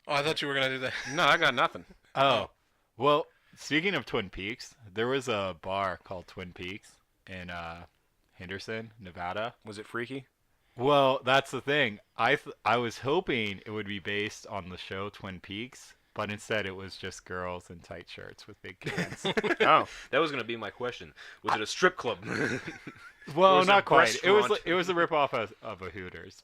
Oh, I thought you were going to do that. No, I got nothing. Oh, well, speaking of Twin Peaks, there was a bar called Twin Peaks in Henderson, Nevada. Was it freaky? Well, that's the thing. I was hoping it would be based on the show Twin Peaks, but instead it was just girls in tight shirts with big cans. Oh, That was going to be my question. Was it a strip club? Well, was a not quite. restaurant. It was a ripoff of a Hooters.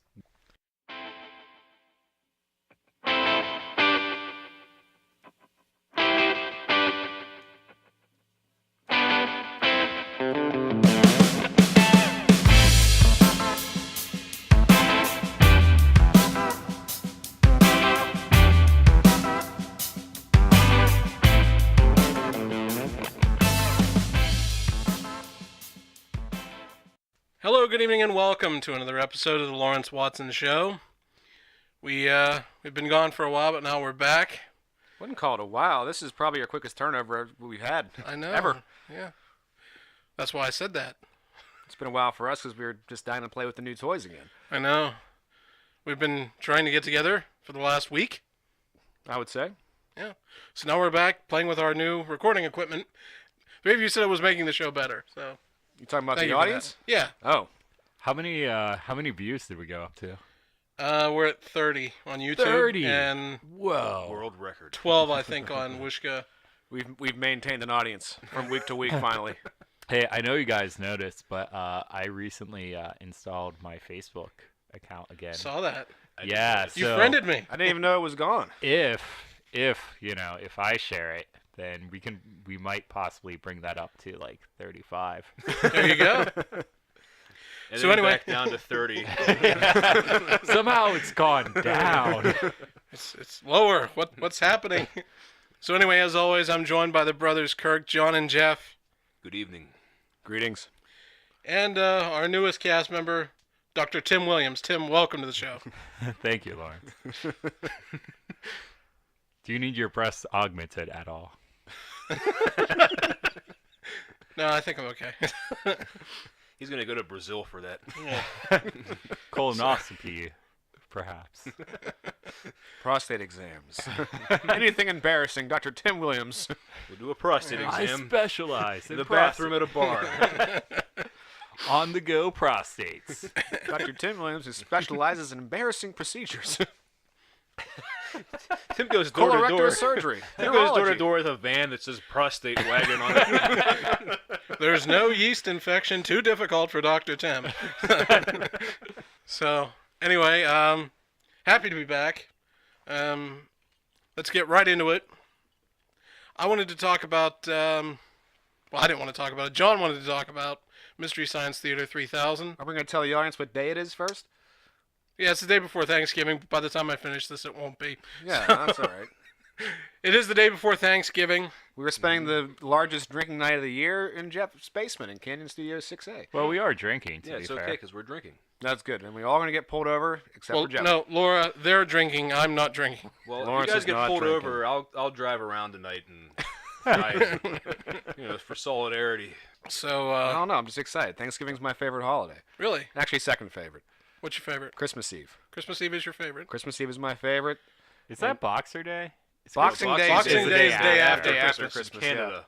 Hello, good evening, and welcome to another episode of the Lawrence Watson Show. We've been gone for a while, but now we're back. wouldn't call it a while. This is probably our quickest turnover we've had. I know. Ever. Yeah. That's why I said that. It's been a while for us because we were just dying to play with the new toys again. I know. We've been trying to get together for the last week. I would say. Yeah. So now we're back playing with our new recording equipment. Three of you said it was making the show better, so You talking about thank the you for audience? that. Yeah. Oh, How many views did we go up to? We're at 30 on YouTube. 30? And Whoa. World record. 12, I think, on Wishka. we've maintained an audience from week to week finally. Hey, I know you guys noticed, but I recently installed my Facebook account again. Saw that. Yeah, You so friended me. I didn't even know it was gone. if if I share it, then we might possibly bring that up to like 35. There you go. And So then anyway- back down to 30. Somehow it's gone down. It's lower. What's happening? So anyway, as always, I'm joined by the brothers Kirk, John, and Jeff, Good evening. Greetings. and our newest cast member, Dr. Tim Williams. Tim, welcome to the show. Thank you, Lawrence. Do you need your breasts augmented at all? No, I think I'm okay. He's going to go to Brazil for that. Colonoscopy, perhaps. Prostate exams. Anything embarrassing, Dr. Tim Williams. We'll do a prostate I exam specialize in in the bathroom at a bar. on-the-go prostates. Dr. Tim Williams, who specializes in embarrassing procedures. Tim goes door to Colorectal door. surgery. Tim goes door to urology. door with a van that says prostate wagon on it. There's no yeast infection too difficult for Dr. Tim. So anyway, happy to be back. Let's get right into it. I wanted to talk about, well, I didn't want to talk about it. John wanted to talk about Mystery Science Theater 3000. Are we going to tell the audience what day it is first? Yeah, it's the day before Thanksgiving. But by the time I finish this, it won't be. Yeah, that's all right. It is the day before Thanksgiving. We were spending the largest drinking night of the year in Jeff's basement in Canyon Studios 6A. Well, we are drinking, to Yeah, be it's fair. okay because we're drinking. That's good. And we all going to get pulled over except Well, for Jeff. no, Laura, they're drinking. I'm not drinking. Well, Lawrence if you guys is get not pulled drinking. over, I'll drive around tonight and for solidarity. So, I don't know. I'm just excited. Thanksgiving's my favorite holiday. really, Actually, second favorite. what's your favorite? Christmas Eve. Christmas Eve is your favorite. Christmas Eve is my favorite. Is that Boxer Day? It's Boxing Day Boxing is the Day is day day after, after Christmas. Canada.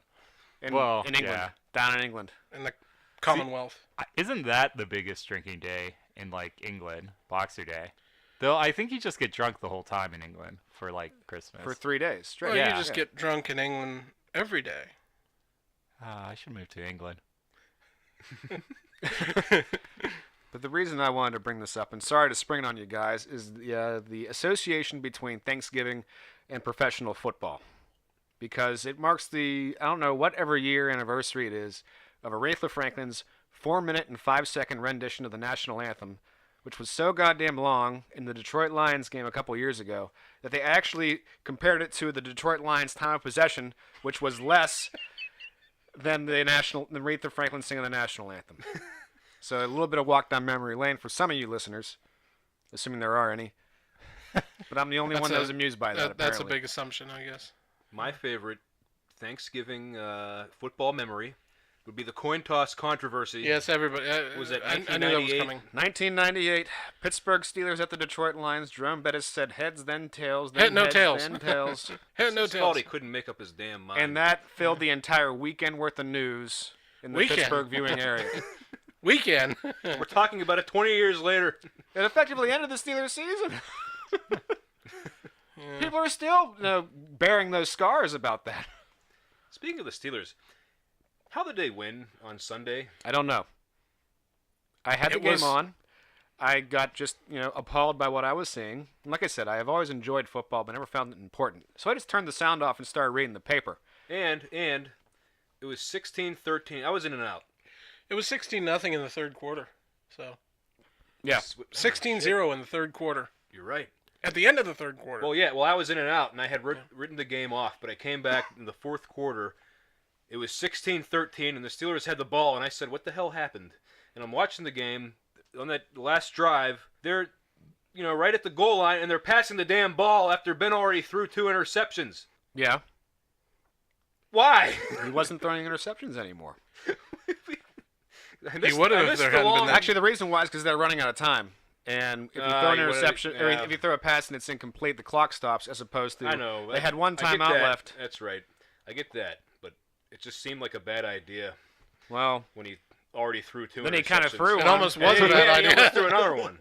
Yeah. Well, in England. yeah. Down in England. In the Commonwealth. Isn't that the biggest drinking day in like England, Boxer Day? Though I think you just get drunk the whole time in England for like Christmas. For 3 days straight. Well, yeah. you just get drunk in England every day. I should move to England. But the reason I wanted to bring this up, and sorry to spring it on you guys, is the association between Thanksgiving and professional football. Because it marks the, I don't know, whatever year anniversary it is, of Aretha Franklin's 4-minute and 5-second rendition of the national anthem, which was so goddamn long in the Detroit Lions game a couple years ago that they actually compared it to the Detroit Lions' time of possession, which was less than than Aretha Franklin singing the national anthem. So a little bit of walk down memory lane for some of you listeners, assuming there are any. But I'm the only one that was amused by that. That's a apparently. big assumption, I guess. My favorite Thanksgiving football memory would be the coin toss controversy. Yes, everybody. Was it I knew that was 1998? coming. 1998, Pittsburgh Steelers at the Detroit Lions. Jerome Bettis said heads, then tails, then Head, no heads, tails. then tails. Head, no It's his fault tails. he couldn't make up his damn mind. And that filled the entire weekend worth of news in the Weekend. Pittsburgh viewing area. Weekend. We're talking about it 20 years later. It effectively ended the Steelers season. People are still bearing those scars about that. Speaking of the Steelers, how did they win on Sunday? I don't know. I had the It game was- on. I got just, appalled by what I was seeing. And like I said, I have always enjoyed football, but never found it important. So I just turned the sound off and started reading the paper. And it was 16-13. I was in and out. It was 16-0 in the third quarter. So Yeah. 16-0 in the third quarter. You're right. At the end of the third quarter. Well, yeah. Well, I was in and out, and I had written the game off, but I came back in the fourth quarter. It was 16-13, and the Steelers had the ball, and I said, "What the hell happened?" And I'm watching the game. On that last drive, they're, right at the goal line, and they're passing the damn ball after Ben already threw 2 interceptions. Yeah. Why? He wasn't throwing interceptions anymore. I He missed- would have I if missed there the hadn't been long- that. Actually, the reason why is because they're running out of time. And if you throw an you would've- interception, or yeah. if you throw a pass and it's incomplete, the clock stops, as opposed to I know. they had one I get timeout that. left. That's right. I get that, but it just seemed like a bad idea Well, when he already threw 2 then interceptions. he kind of threw It one. almost was a Yeah, bad he idea. almost threw another one.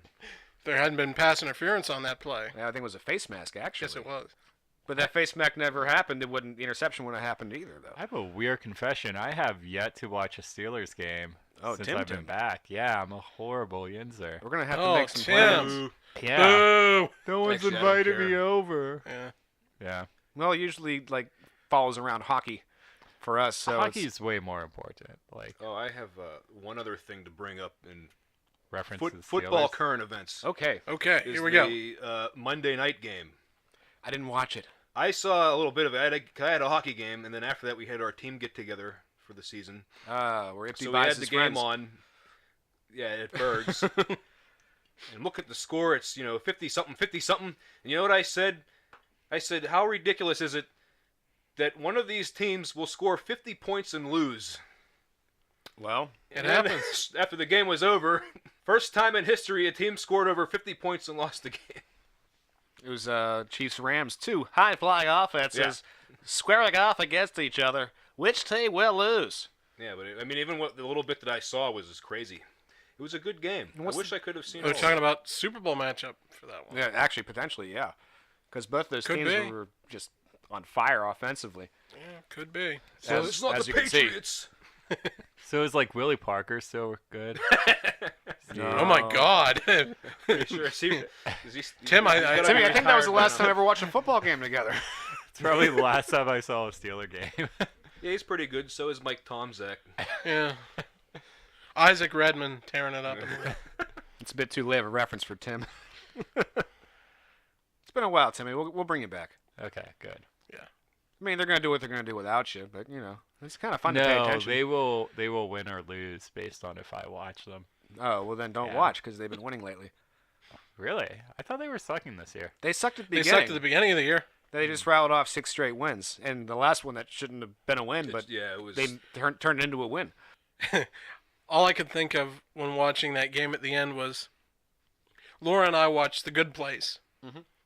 There hadn't been pass interference on that play. Yeah, I think it was a face mask, actually. Yes, it was. But that face mask never happened. The interception wouldn't have happened either, though. I have a weird confession. I have yet to watch a Steelers game Oh, since Tim I've been Tim. back. Yeah, I'm a horrible yinzer. We're gonna have to Oh, make some Tim. plans. Yeah. Boo! No one's Actually, I don't invited me care. over. Yeah. Yeah. Well, usually follows around hockey for us. So it's- Hockey's way more important. Like Oh, I have one other thing to bring up in references. football Steelers. current events. okay. Okay, Is here we go. the Monday night game. I didn't watch it. I saw a little bit of it. I had a hockey game, and then after that, we had our team get together for the season. We're Ipsy So we buys had the his game friends. on. Yeah, at Berg's. And look at the score. It's 50-something, 50-something. And you know what I said? I said, how ridiculous is it that one of these teams will score 50 points and lose? Well, It And then happens. After the game was over, first time in history a team scored over 50 points and lost the game. it was Chiefs Rams, two high flying offenses squaring off against each other. Which team will lose? Yeah, but even the little bit that I saw was just crazy. It was a good game. I What's wish I could have seen We're all of talking it. about Super Bowl matchup for that one. Yeah, actually, potentially, yeah, because both those Could teams be. were just on fire offensively. Yeah, could be. So It's not as the you can see. Patriots. So is Willie Parker still good? Oh my God, Sure, see, Tim, I- Timmy, I think that was the last time I ever watched a football game together. It's probably the last time I saw a Steeler game. Yeah, he's pretty good. So is Mike Tomczak. yeah. Isaac Redmond tearing it up. In the It's a bit too late of a reference for Tim. It's been a while, Timmy. We'll bring you back. Okay, good. I mean, they're gonna do what they're gonna do without you, but it's kind of fun to pay No, attention. they will win or lose based on if I watch them. Oh well, then don't Yeah. watch because they've been winning lately. Really? I thought they were sucking this year. They sucked at the They beginning. sucked at the beginning of the year. They just rattled off 6 straight wins, and the last one that shouldn't have been a win, but Yeah, it was. they turned it into a win. All I could think of when watching that game at the end was Laura and I watched The Good Place,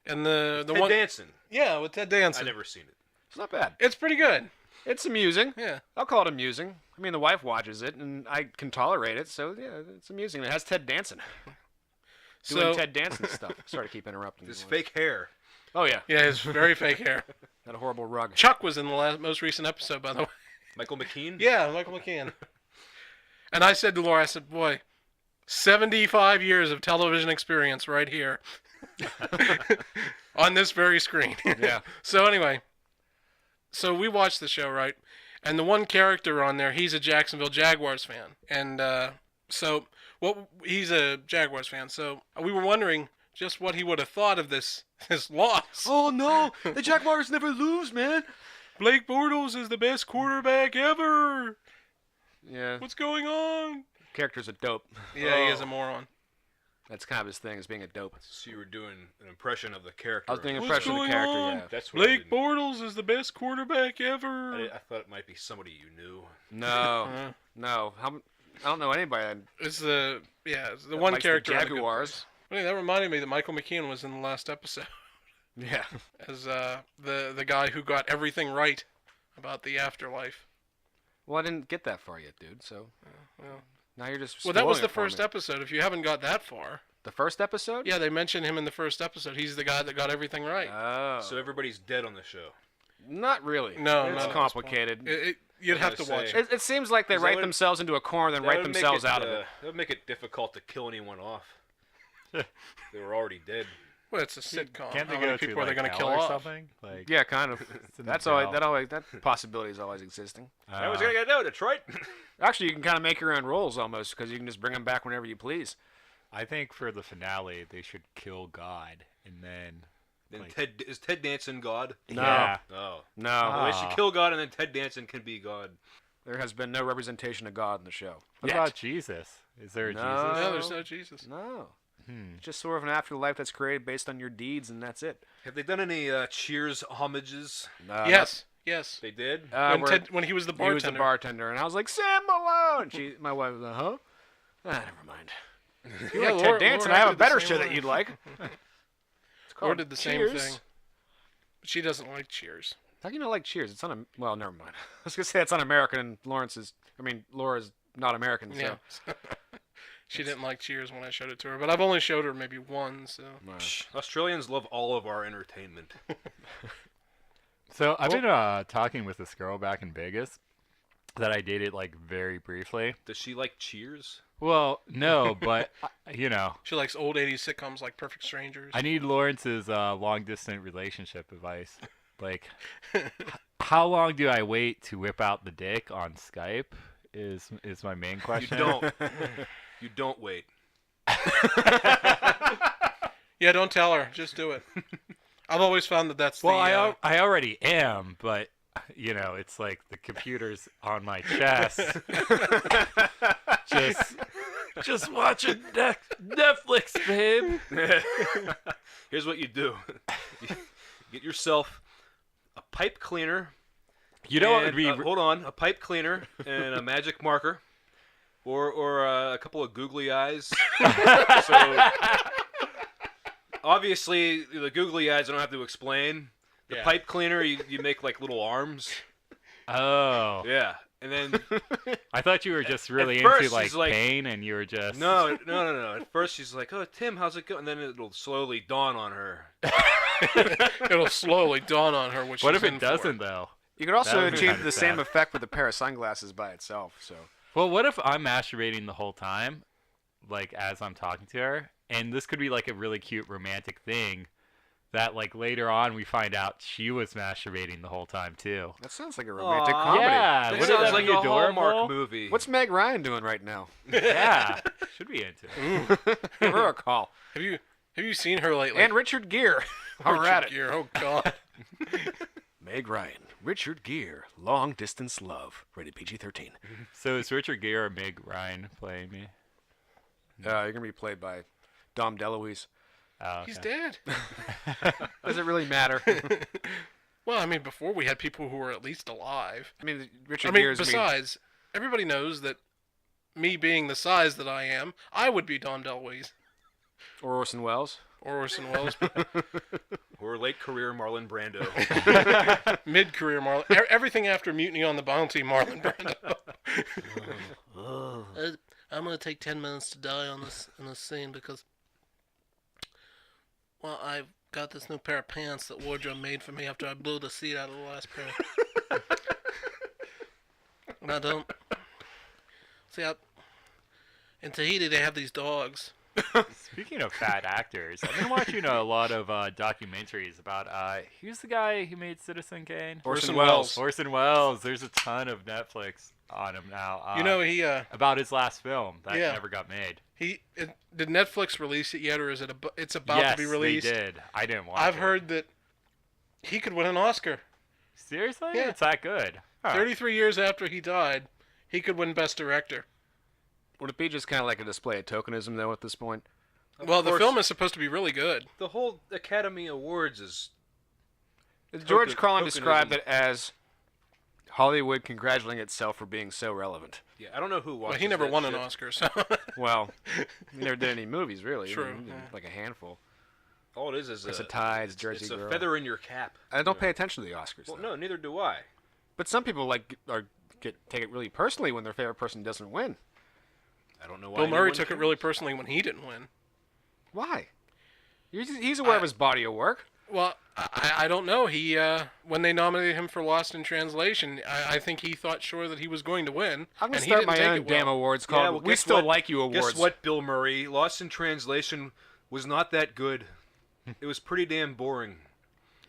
and the Ted one, Danson. yeah, with Ted I Danson. never seen it. It's not bad. It's pretty good. It's amusing. Yeah. I'll call it amusing. I mean, the wife watches it, and I can tolerate it, so yeah, it's amusing. It has Ted Danson doing So Ted Danson stuff. Sorry to keep interrupting. His you. fake hair. Oh yeah, yeah, his very fake hair. that a horrible rug. Chuck was in the most recent episode, by the way. Michael McKean. Yeah, Michael McKean. And I said to Laura, I said, boy, 75 years of television experience right here on this very screen. Yeah. So anyway, so we watched the show, right? And the one character on there, he's a Jacksonville Jaguars fan. And he's a Jaguars fan. So we were wondering just what he would have thought of this loss. Oh no, the Jaguars never lose, man. Blake Bortles is the best quarterback ever. Yeah, What's going on? character's a dope. Yeah, he is a moron. That's kind of his thing, is being a dope. So you were doing an impression of the character. I was doing an What's impression of the going character, on? yeah. That's what I Blake didn't- Bortles is the best quarterback ever. I thought it might be somebody you knew. No, Uh, no. I don't know anybody. it's the it's the That one likes the character. in the good Jaguars. place. Hey, that reminded me that Michael McKean was in the last episode Yeah. as the guy who got everything right about the afterlife. Well, I didn't get that far yet, dude. So Well, now you're just. well, that was spoiling the it for first me. episode. If you haven't got that far, The first episode? yeah, they mentioned him in the first episode. He's the guy that got everything right. Oh. So everybody's dead on the show. Not really. No, it's not at this complicated. You'd I have was to gonna watch say- it. It seems like they 'Cause that write would- themselves into a corner, then That write would make themselves out of it. That would make it difficult to kill anyone off. They were already dead. Well, it's a sitcom. Can't they How go many to people are they like going to hell kill or off? something? Like, Yeah, kind of. it's in the That's always jail. that possibility is always existing. I was gonna get out, Detroit. Actually, you can kind of make your own roles almost because you can just bring them back whenever you please. I think for the finale they should kill God and then. Then Like- is Ted Danson God? No. Yeah. Oh. No, Well, they Ah. should kill God, and then Ted Danson can be God. there has been no representation of God in the show. What Yet. about Jesus? Is there a No. Jesus? No, there's no Jesus. No, Hmm. it's just sort of an afterlife that's created based on your deeds, and that's it. Have they done any Cheers homages? Yes, yes. They did. When he was the he bartender. was the bartender, and I was like, Sam Malone. My wife was like, huh? Never mind. If you Yeah, like Laura- Ted Danson, Laura I have a did the better same show that one. you'd like. It's Or called did the same Cheers. thing. But she doesn't like Cheers. How can you not like Cheers? It's on well, never mind. I was gonna say it's un-American, and Laura's not American, so. Yeah. She didn't like Cheers when I showed it to her, but I've only showed her maybe one, so. Psh, Australians love all of our entertainment. So I've been talking with this girl back in Vegas that I dated like very briefly. Does she like Cheers? Well, no, but She likes old 80s sitcoms like Perfect Strangers. I need Lawrence's long distance relationship advice. Like, how long do I wait to whip out the dick on Skype? Is my main You question. don't. You don't wait. Yeah, don't tell her. Just do it. I've always found that that's Well, the... I already am, but it's like the computer's on my chest. just watching Netflix, babe. Here's what you do. You get yourself a pipe cleaner. You know what would and, be hold on, a pipe cleaner and a magic marker, or a couple of googly eyes. So obviously the googly eyes I don't have to explain. The Yeah. pipe cleaner you make like little arms. Oh, Yeah, and then I thought you were just really first into she's like- pain, and you were just no. At first she's like, "Oh, Tim, how's it going?" And then it'll slowly dawn on her. It'll slowly dawn on her what What she's if it in for. doesn't though? You could also That would be achieve kinda the same sad. effect with a pair of sunglasses by itself. So Well, what if I'm masturbating the whole time, like as I'm talking to her, and this could be like a really cute romantic thing that like later on we find out she was masturbating the whole time too. that sounds like a romantic Aw. comedy. Yeah, That wouldn't sounds that like be a adorable? Hallmark movie. What's Meg Ryan doing right now? Yeah, should be into it. Give her a call. Have you seen her lately? And Richard Gere. While we're at it. Gere, oh God. Meg Ryan, Richard Gere, Long Distance Love, rated PG-13. So is Richard Gere or Meg Ryan playing me? You're gonna be played by Dom DeLuise. Oh, He's okay. dead. Does it really matter? Well, I mean, before we had people who were at least alive. I mean, Richard I mean, Gere's besides, everybody knows that me being the size that I am, I would be Dom DeLuise or Orson Welles. or Orson Welles. Or late career Marlon Brando. Mid-career Marlon. Everything after Mutiny on the Bounty, Marlon Brando. I'm going to take 10 minutes to die on this in this scene because, well, I've got this new pair of pants that wardrobe made for me after I blew the seat out of the last pair. And I don't... See, in Tahiti they have these dogs. Speaking of fat actors, I've been watching a lot of documentaries about who's the guy who made Citizen Kane? Orson Welles. Orson Welles. There's a ton of Netflix on him now. You know, he about his last film that Yeah. never got made. did Netflix release it yet, or is it it's about Yes, to be released? they did. I didn't watch I've it. heard that he could win an Oscar. Seriously? Yeah. It's that good? Huh. 33 years after he died, he could win Best Director. Would it be just kind of like a display of tokenism, though, at this point? Well, the course, film is supposed to be really good. the whole Academy Awards is George Carlin tokenism. described it as Hollywood congratulating itself for being so relevant. Yeah, I don't know who watches Well, he never that won shit. an Oscar, so Well, he never did any movies, really. True, I mean, he did yeah. like a handful. All it is It's a Tides, Jersey it's a Girl. feather in your cap. I don't pay attention to the Oscars. Well, though. no, neither do I. But some people take it really personally when their favorite person doesn't win. I don't know why. Bill Murray anyone took it cares. really personally when he didn't win. Why? He's aware of his body of work. Well, I don't know. He when they nominated him for Lost in Translation, I think he thought sure that he was going to win. I'm gonna and he start didn't my take own it damn well. awards called Yeah, well, "We guess Still what? Like You" awards. Guess what, Bill Murray? Lost in Translation was not that good. It was pretty damn boring.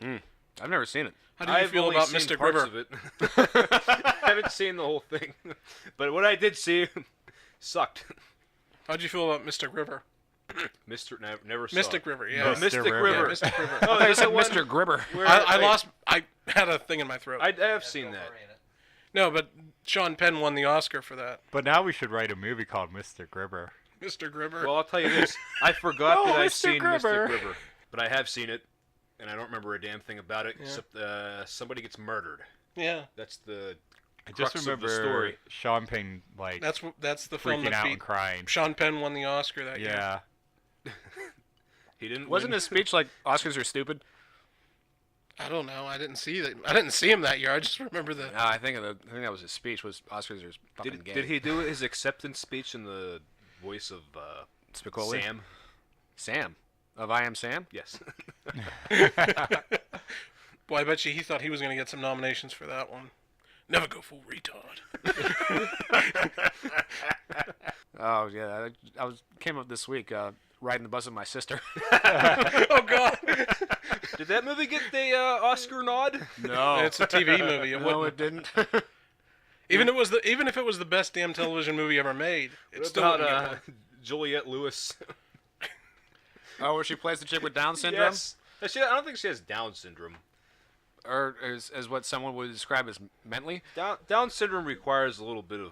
I've never seen it. How do you I've feel only about seen Mystic parts River? of it. I haven't seen the whole thing, but what I did see sucked. How'd you feel about Mystic River? Never saw Mystic it. River, Oh, yeah. Mystic River. River. Yeah, Mystic River. Oh, I thought you that's said the one Mr. Gribber. where I had a thing in my throat. I have seen that. No, but Sean Penn won the Oscar for that. But now we should write a movie called Mr. Gribber. Mr. Gribber. Well, I'll tell you this. I forgot Oh, that I've Mr. seen Gribber. Mystic River, but I have seen it, and I don't remember a damn thing about it Yeah. except somebody gets murdered. yeah, That's the I just crux of the remember story. Sean Penn like that's the film freaking that out beat and crying. Sean Penn won the Oscar that year. Yeah. He didn't. Wasn't win. his speech like Oscars are stupid? I don't know. I didn't see that. I didn't see him that year. I just remember the. No, I think that was his speech. Was Oscars are fucking gay? Did he do his acceptance speech in the voice of Spicoli? Sam? Sam of I Am Sam. Yes. Boy, I bet you he thought he was going to get some nominations for that one. Never go full retard. Oh yeah, I came up this week riding the bus with my sister. Oh God! Did that movie get the Oscar nod? No, It's a TV movie. It no, wouldn't. it didn't. Even if it was the best damn television movie ever made, it What still about wouldn't get one. Juliette Lewis? Oh, where she plays the chick with Down syndrome, Yes. I don't think she has Down syndrome. or as what someone would describe as mentally. Down syndrome requires a little bit of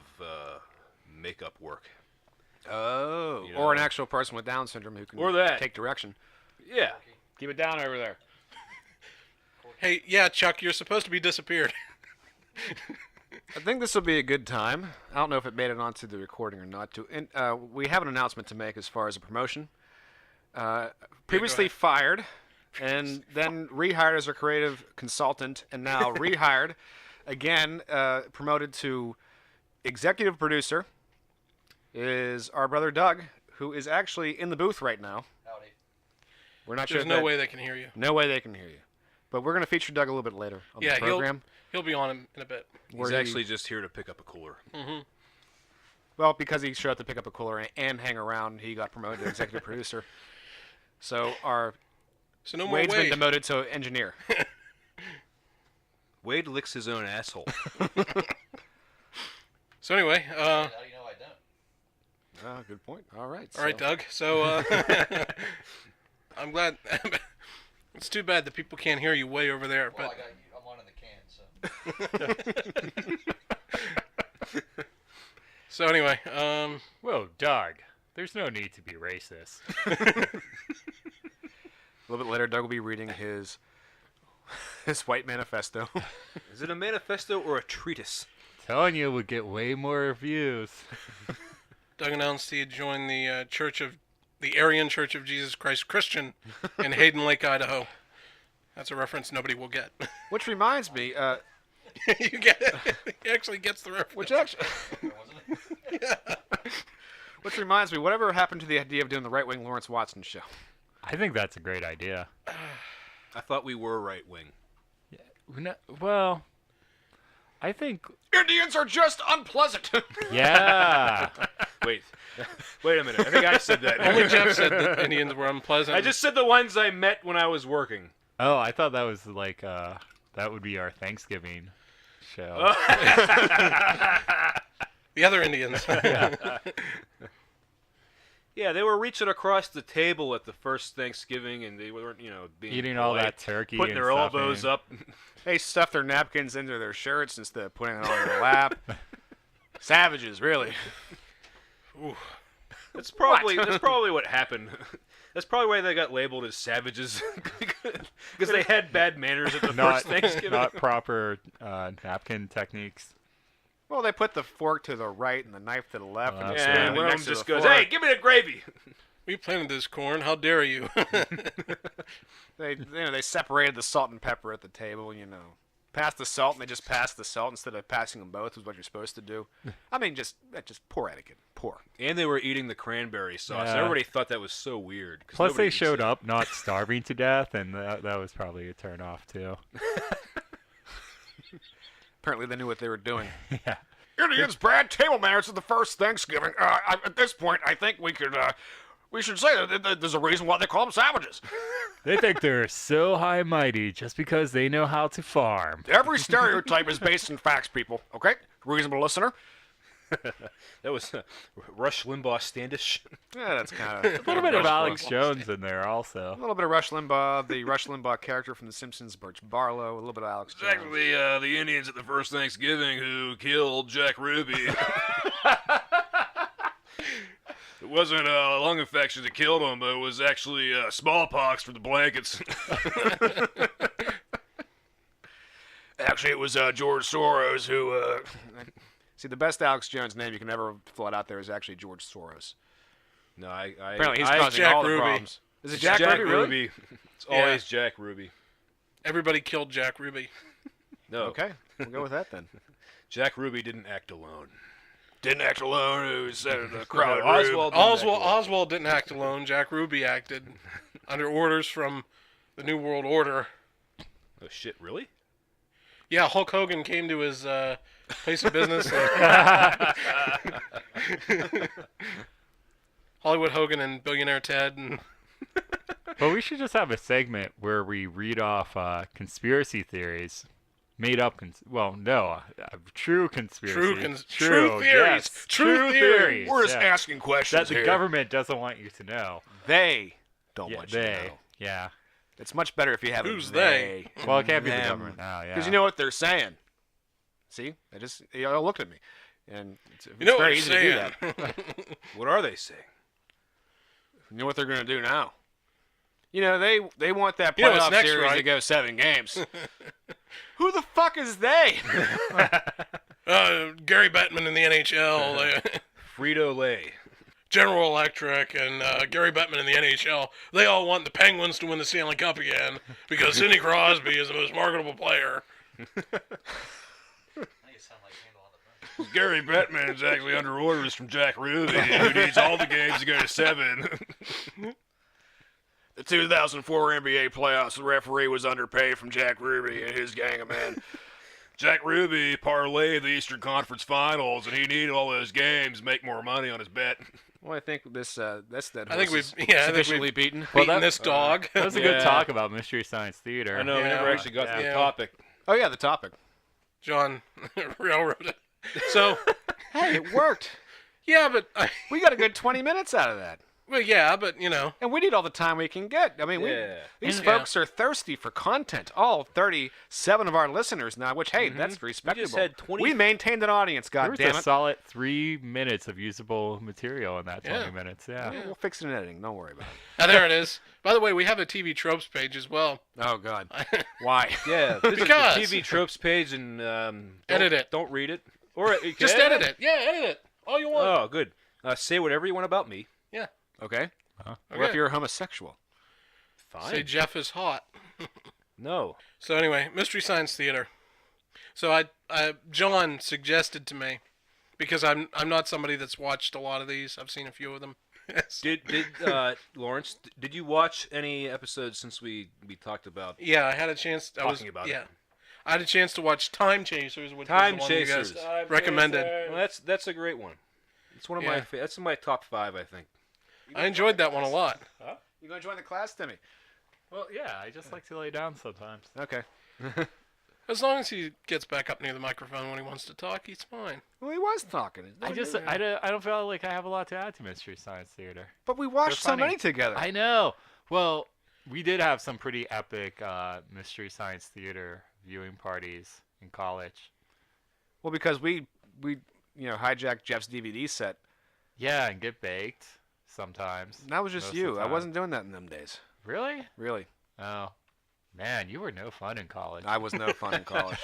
makeup work. Oh, You or an know. actual person with Down syndrome who can Or that. take direction. Yeah. Keep it down over there. Hey, yeah, Chuck, you're supposed to be disappeared. I think this will be a good time. I don't know if it made it onto the recording or not. We have an announcement to make as far as a promotion. Previously ahead. fired, and then rehired as a creative consultant, and now rehired again, promoted to executive producer, is our brother Doug, who is actually in the booth right now. Howdy. We're not sure. There's no way they can hear you. No way they can hear you. But we're going to feature Doug a little bit later on Yeah, the program. He'll be on in a bit. where He's he- actually just here to pick up a cooler. Well, because he showed up to pick up a cooler and hang around, he got promoted to executive producer. So So no more Wade's been Wade. demoted to engineer. Wade licks his own asshole. So anyway, How do you know I don't? Ah, good point. All right. all right, so- Doug. So I'm glad. It's too bad that people can't hear you way over there. Well, But I'm one in the can, so. so anyway, Whoa, Doug. There's no need to be racist. A little bit later, Doug will be reading his white manifesto. Is it a manifesto or a treatise? Telling you, would get way more views. Doug announced he had joined the the Aryan Church of Jesus Christ Christian in Hayden Lake, Idaho. That's a reference nobody will get. Which reminds me, You get it? He actually gets the reference. which reminds me, whatever happened to the idea of doing the right-wing Lawrence Watson show? I think that's a great idea. I thought we were right wing. Well, I think, Indians are just unpleasant. yeah. Wait a minute. I think I said that. Only Jeff said that Indians were unpleasant. I just said the ones I met when I was working. Oh, I thought that was like, that would be our Thanksgiving show. the other Indians. Yeah, they were reaching across the table at the first Thanksgiving, and they weren't, being Eating all polite, that turkey putting and their elbows stuffing. up. They stuff their napkins into their shirts instead of putting it on their lap. Savages, really. That's probably what happened. That's probably why they got labeled as savages, because they had bad manners at the Not first Thanksgiving. not proper napkin techniques. Well, they put the fork to the right and the knife to the left, and, that's the And spoon one of next them to just the goes, fork. "Hey, give me the gravy." We planted this corn. How dare you? They separated the salt and pepper at the table. Passed the salt, and they just passed the salt instead of passing them both. Is what you're supposed to do. I mean, just poor etiquette. Poor. And they were eating the cranberry sauce. Yeah. Everybody thought that was so weird. 'cause Plus, nobody they eats showed it. up not starving to death, and that was probably a turn off too. Apparently, they knew what they were doing. Yeah. Indians' bad table manners at the first Thanksgiving. At this point, I think we should say that there's a reason why they call them savages. They think they're so high and mighty just because they know how to farm. Every stereotype is based in facts, people. Okay, reasonable listener. That was Rush Limbaugh standish. Yeah, that's kind of A little bit of Alex Jones in there also. A little bit of Rush Limbaugh, the Rush Limbaugh character from The Simpsons, Birch Barlow, a little bit of Alex It's Jones. actually the Indians at the first Thanksgiving who killed Jack Ruby. It wasn't lung infection that killed him, but it was actually smallpox from the blankets. Actually, it was George Soros who... See, the best Alex Jones name you can ever float out there is actually George Soros. No, I Apparently, he's I, causing Jack all the Ruby. problems. Is it it's Jack, Ruby, really? It's always Jack Ruby. Everybody killed Jack Ruby. No, Okay, we'll go with that then. Jack Ruby didn't act alone. Didn't act alone. Who said the crowd? No, Oswald didn't act alone. Oswald didn't act alone. Jack Ruby acted under orders from the New World Order. Oh shit, really? Yeah, Hulk Hogan came to his place of business. Hollywood Hogan and Billionaire Ted. And But we should just have a segment where we read off conspiracy theories. Made up, true conspiracy. True theories. Yes, True theories. We're just yeah. asking questions That the here. government doesn't want you to know. They don't Yeah, want you to they. know. Yeah. It's much better if you have Who's a they? Well, it can't be the them. government now. Yeah. Because you know what they're saying. See? They all looked at me. And it's you know what very you're easy to do saying. that. What are they saying? You know what they're going to do now? They want that You know what's playoff next, series right? to go 7 games. Who the fuck is they? Gary Bettman in the NHL, Frito-Lay. General Electric, and Gary Bettman in the NHL. They all want the Penguins to win the Stanley Cup again because Sidney Crosby is the most marketable player. Now you sound like Handle on the Phone. Gary Bettman is actually under orders from Jack Ruby, who needs all the games to go to 7. The 2004 NBA playoffs, the referee was underpaid from Jack Ruby and his gang of men. Jack Ruby parlayed the Eastern Conference Finals, and he needed all those games to make more money on his bet. Well, I think that's that. I think horse we've is I think sufficiently we've beaten. beaten this dog. That was a Yeah. good talk about Mystery Science Theater. I know, we Yeah, never actually got to the yeah. topic. Oh yeah, the topic. John railroaded. So Hey, it worked. yeah, but We got a good 20 minutes out of that. well, yeah, but And we need all the time we can get. I mean, Yeah. these And- folks are thirsty for content. All 37 of our listeners now, which, hey, that's We respectable. just had 20. We maintained an audience, There was goddammit. a solid 3 minutes of usable material in that 20 Yeah. minutes. Yeah. We'll fix it in editing. Don't worry about it. ah, there it is. By the way, we have a TV tropes page as well. Oh, God. Why? Yeah, visit Because- the TV tropes page and Edit it. Don't read it, or you can Just edit it. Yeah, edit it. All you want. Oh, good. Say whatever you want about me. Okay. Uh-huh. What if Okay. you're a homosexual? Fine. Say Jeff is hot. No. So anyway, Mystery Science Theater. So John suggested to me, because I'm not somebody that's watched a lot of these. I've seen a few of them. Did Lawrence? Did you watch any episodes since we talked about Yeah, I had a chance. talking about it? I had a chance to watch Time Chasers, which Time was the one you Chasers. guys recommended. Well, that's a great one. It's one of Yeah. that's in my top 5, I think. I enjoyed that one a lot. You going to join the class, Timmy? Well, yeah, I just like to lay down sometimes. Okay. As long as he gets back up near the microphone when he wants to talk, he's fine. Well, he was talking. I don't feel like I have a lot to add to Mystery Science Theater. But we watched They're so many funny. together. I know. Well, we did have some pretty epic Mystery Science Theater viewing parties in college. Well, because we hijacked Jeff's DVD set. Yeah, and get baked. sometimes. That was just most of you. the I time. wasn't doing that in them days. Really? Really. Oh, man, you were no fun in college. I was no fun in college.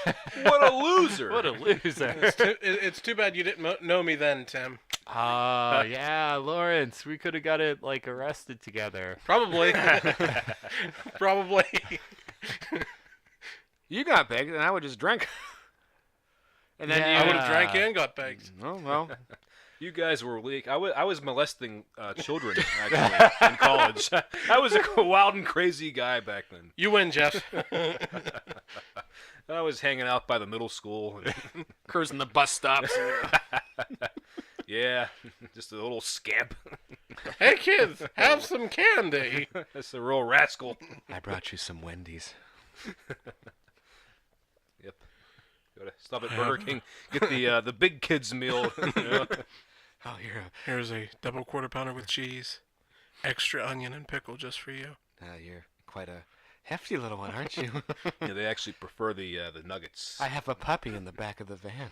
What a loser! What a loser. It's too bad you didn't know me then, Tim. Oh, yeah, Lawrence, we could have got it like arrested together. Probably. Probably. You got baked, and I would just drink. And then Yeah. I would have drank and got baked. Oh, well. You guys were weak. I was molesting children actually in college. I was a wild and crazy guy back then. You win, Jeff. I was hanging out by the middle school. Cruising the bus stops. Yeah, just a little scamp. Hey, kids, have some candy. That's a real rascal. I brought you some Wendy's. Yep. Gotta stop at Burger King. Get the big kids meal. You know? Oh, Here's a double quarter pounder with cheese, extra onion and pickle just for you. you're quite a hefty little one, aren't you? Yeah, they actually prefer the nuggets. I have a puppy in the back of the van.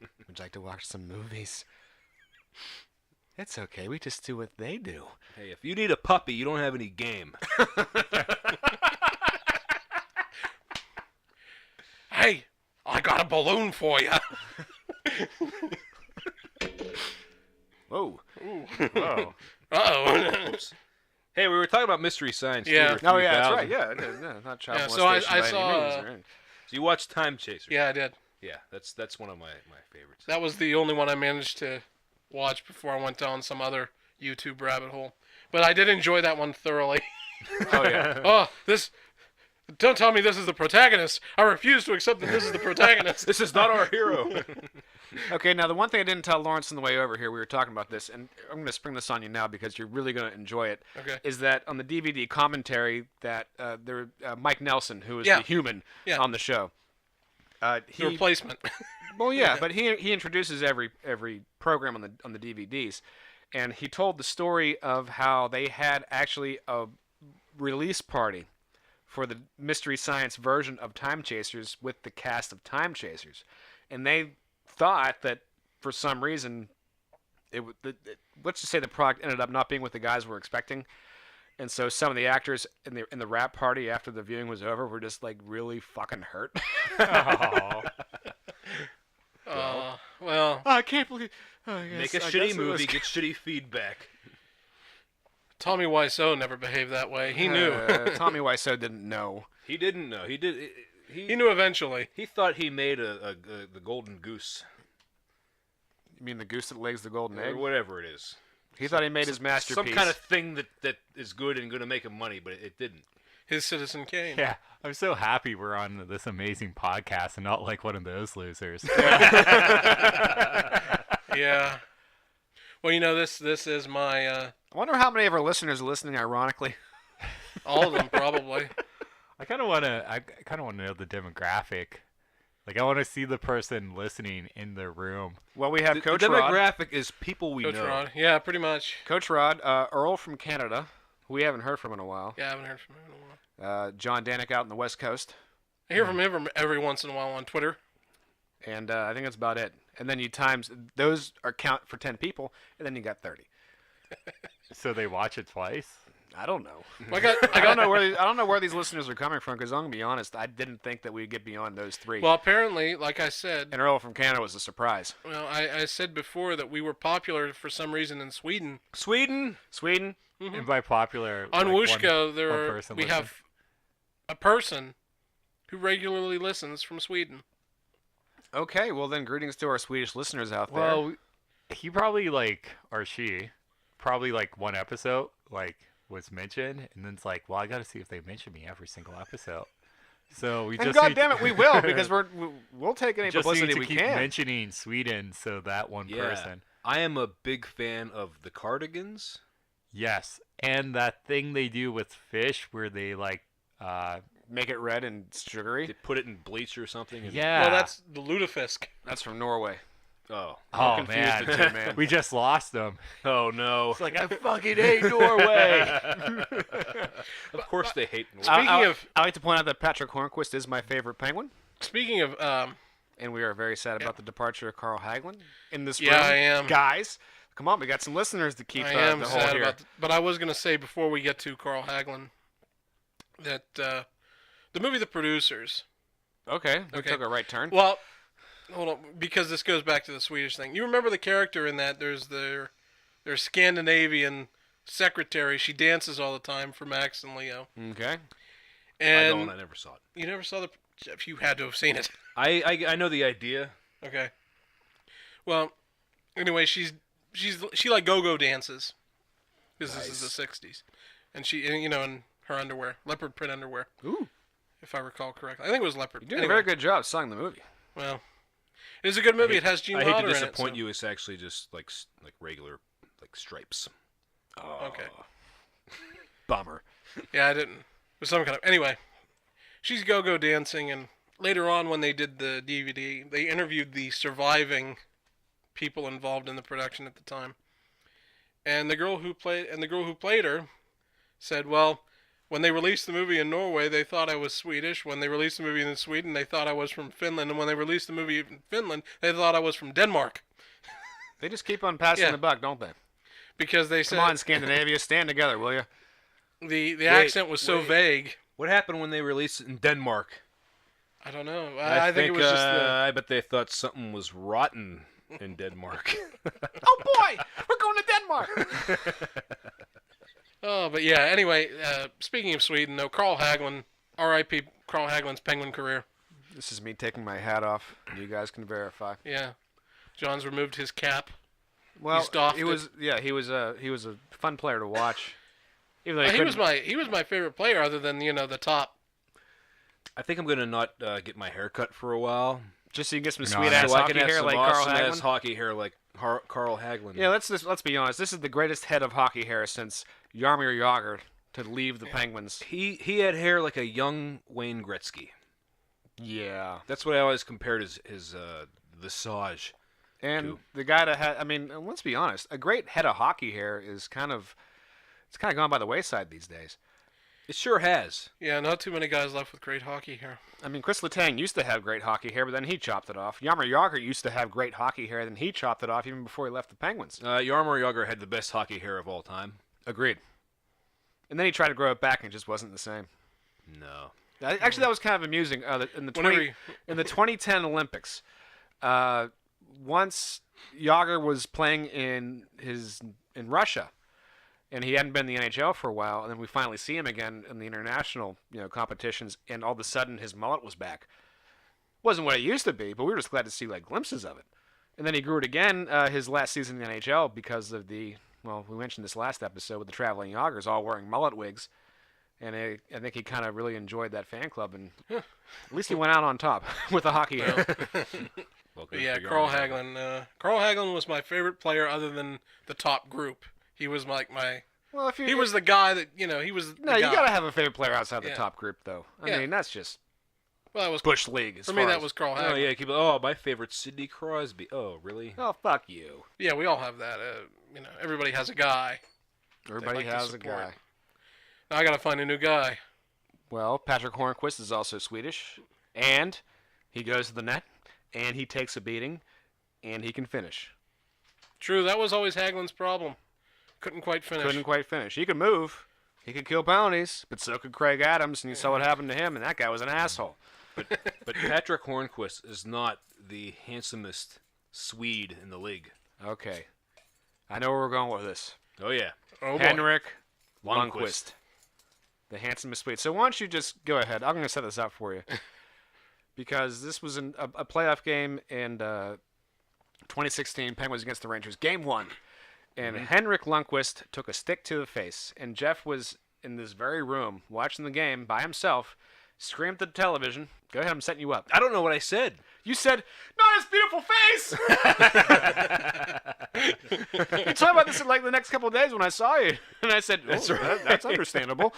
Would you like to watch some movies? It's okay. We just do what they do. Hey, if you need a puppy, you don't have any game. Hey, I got a balloon for you. Whoa. Whoa. Uh-oh. Hey, we were talking about Mystery Science. Yeah. Theater Oh, yeah, that's 3000. right. Yeah, not child Yeah, so I molestation by any saw, means, right? So you watched Time Chasers? Yeah, I did. Yeah, that's one of my favorites. That was the only one I managed to watch before I went down some other YouTube rabbit hole. But I did enjoy that one thoroughly. Oh, yeah. Oh, this... Don't tell me this is the protagonist. I refuse to accept that this is the protagonist. This is not our hero. Okay, now the one thing I didn't tell Lawrence on the way over here, we were talking about this, and I'm going to spring this on you now because you're really going to enjoy it, Okay. is that on the DVD commentary that Mike Nelson, who is Yeah. the human Yeah. on the show, The replacement. well, yeah, but he introduces every program on the DVDs, and he told the story of how they had actually a release party for the Mystery Science version of Time Chasers with the cast of Time Chasers, and they thought that for some reason let's just say the product ended up not being what the guys were expecting, and so some of the actors in the wrap party after the viewing was over were just like really fucking hurt. Oh. Well, I can't believe. Make a shitty movie, get shitty feedback. Tommy Wiseau never behaved that way. He knew. Tommy Wiseau didn't know. He didn't know. He did. He knew eventually. He thought he made the golden goose You mean the goose that lays the golden or egg? whatever it is. He thought he made his masterpiece. Some kind of thing that is good and going to make him money, but it didn't. His Citizen Kane. Yeah, I'm so happy we're on this amazing podcast and not like one of those losers. Yeah. Well, you know, this is my I wonder how many of our listeners are listening ironically. all of them probably. I kind of want to know the demographic. Like, I want to see the person listening in their room. Well, we have The Coach Rod. demographic is people we Coach know. Rod. Yeah, pretty much. Coach Rod, Earl from Canada, who we haven't heard from in a while. Yeah, I haven't heard from him in a while. John Danik out in the West Coast. I hear from him every once in a while on Twitter. And I think that's about it. And then you times those are count for 10 people, and then you got 30. So they watch it twice? I don't know. I got I don't know where these listeners are coming from because I'm gonna be honest. I didn't think that we'd get beyond those three. Well, apparently, like I said, and Earl from Canada was a surprise. well, I said before that we were popular for some reason in Sweden. Sweden. And by popular, On like Wooshka, one there person we listens? have a person who regularly listens from Sweden. Okay, well then, greetings to our Swedish listeners out there. Well, he probably or she, probably one episode was mentioned, and then it's like, well, I got to see if they mention me every single episode. So we and just God need damn it, we will because we'll take any just publicity need to we keep can. mentioning Sweden, so that one Yeah. person. I am a big fan of the Cardigans. Yes, and that thing they do with fish where they Make it red and sugary. They put it in bleach or something. And, yeah. Well, that's the lutefisk. That's from Norway. Oh. Oh confused man. the two, man. We just lost them. Oh no. It's like I fucking hate Norway. Of course they hate. Speaking of I like to point out that Patrick Hornquist is my favorite penguin, speaking of and we are very sad about the departure of Carl Hagelin in this Yeah, room. I am. Guys, Come on, we got some listeners to keep I am the whole sad here. about but I was going to say before we get to Carl Hagelin that the movie The Producers. Okay, we Okay. took a right turn. Well, hold on, because this goes back to the Swedish thing. You remember the character in that? There's their Scandinavian secretary. She dances all the time for Max and Leo. Okay. I And don't. I never saw it. you never saw the. Jeff, you had to have seen it. I know the idea. Okay. Well, anyway, she like go-go dances. Because this is the '60s, and in her underwear, leopard print underwear, Ooh, if I recall correctly. I think it was leopard. you're doing Anyway, a very good job selling the movie. Well, it is a good movie. It has Gene I hate Wilder to in it. disappoint so- you. It's actually just like regular stripes. Oh, Okay. bummer. Yeah, I didn't. It was some kind of. Anyway, she's go-go dancing, and later on when they did the DVD, they interviewed the surviving people involved in the production at the time. And the girl who played her said, "Well, when they released the movie in Norway, they thought I was Swedish. When they released the movie in Sweden, they thought I was from Finland. And when they released the movie in Finland, they thought I was from Denmark." They just keep on passing Yeah. the buck, don't they? Because they said Come on, Scandinavia, stand together, will you? the accent was so wait. vague. What happened when they released it in Denmark? I don't know. I think it was just I bet they thought something was rotten in Denmark. Oh boy, we're going to Denmark. Oh, but yeah. Anyway, speaking of Sweden, though, Carl Hagelin, R.I.P. Carl Hagelin's Penguin career. This is me taking my hat off. You guys can verify. Yeah, John's removed his cap. Well, He's doffed he was he was a fun player to watch. Even though He was my favorite player, other than the top. I think I'm gonna not get my hair cut for a while, just so you can get some No, sweet ass so I hockey can have hair some like Carl awesome ass Hagelin. hockey hair like Carl Hagelin. Yeah, let's be honest. This is the greatest head of hockey hair since Jaromir Jagr to leave the Penguins. He had hair like a young Wayne Gretzky. Yeah, That's what I always compared his visage. and Too. the guy that had, I mean, let's be honest. A great head of hockey hair is kind of gone by the wayside these days. It sure has. Yeah, not too many guys left with great hockey hair. I mean, Chris Letang used to have great hockey hair, but then he chopped it off. Jaromir Jagr used to have great hockey hair, then he chopped it off even before he left the Penguins. Jaromir Jagr had the best hockey hair of all time. Agreed. And then he tried to grow it back, and it just wasn't the same. No. Actually, that was kind of amusing. In the 2010 Olympics, once Jagr was playing in Russia, and he hadn't been in the NHL for a while, and then we finally see him again in the international competitions, and all of a sudden his mullet was back. Wasn't what it used to be, but we were just glad to see like glimpses of it. And then he grew it again his last season in the NHL because of we mentioned this last episode with the traveling Jagrs all wearing mullet wigs. And I think he kind of really enjoyed that fan club, and at least he went out on top with the hockey hair. Well, But good yeah, for Carl Jaromir. Hagelin. Carl Hagelin was my favorite player, other than the top group. He was like my. Well, if He was the guy that he was. no, the you guy. gotta have a favorite player outside the Yeah. top group, though. I Yeah. mean, that's just Well, that was bush league. As for far me. That as- was Carl Hagelin. Oh yeah, my favorite Sidney Crosby. Oh really? Oh, fuck you. Yeah, we all have that. Everybody has a guy. Everybody like to has a support. guy. Now I gotta find a new guy. Well, Patrick Hornquist is also Swedish, and he goes to the net, and he takes a beating, and he can finish. True, that was always Hagelin's problem. Couldn't quite finish. Couldn't quite finish. He could move. He could kill penalties, but so could Craig Adams, and you saw what happened to him, and that guy was an asshole. But Patrick Hornquist is not the handsomest Swede in the league. Okay. I know where we're going with this. Oh yeah. Oh boy. Henrik Lundqvist. Lundqvist. The handsomest Swede. So why don't you just go ahead? I'm going to set this up for you. Because this was a playoff game in 2016, Penguins against the Rangers. Game 1. And Henrik Lundqvist took a stick to the face. And Jeff was in this very room watching the game by himself, screamed at the television. Go ahead, I'm setting you up. I don't know what I said. You said, "Not his beautiful face." You talk about this in like the next couple of days when I saw you, and I said, That's "Oh, right. that's understandable."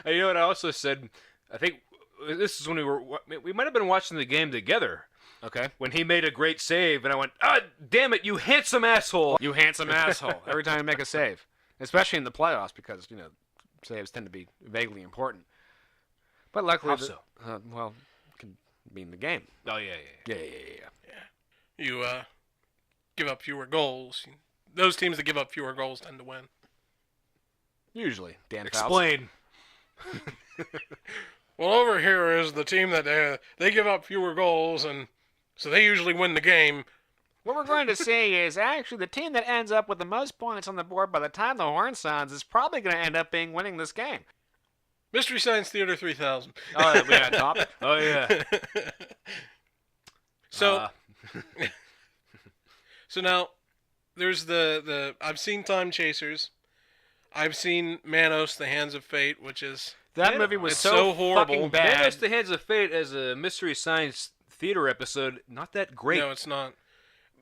You know what I also said? I think this is when we might have been watching the game together Okay. when he made a great save, and I went, "Ah, damn it, you handsome asshole!" You handsome asshole! Every time you make a save, especially in the playoffs, because saves tend to be vaguely important. But luckily, How so? It can be in the game. Oh yeah. Yeah. You give up fewer goals. Those teams that give up fewer goals tend to win. Usually, Dan Fouts. Explain. Well, over here is the team that they give up fewer goals, and so they usually win the game. What we're going to say is actually the team that ends up with the most points on the board by the time the horn sounds is probably going to end up being winning this game. Mystery Science Theater 3000. Oh, we got top. Oh yeah. So, so now there's the I've seen Time Chasers. I've seen Manos: The Hands of Fate, which is That movie was it's so, so horrible. fucking bad. Manos: The Hands of Fate as a Mystery Science Theater episode, not that great. no, it's not.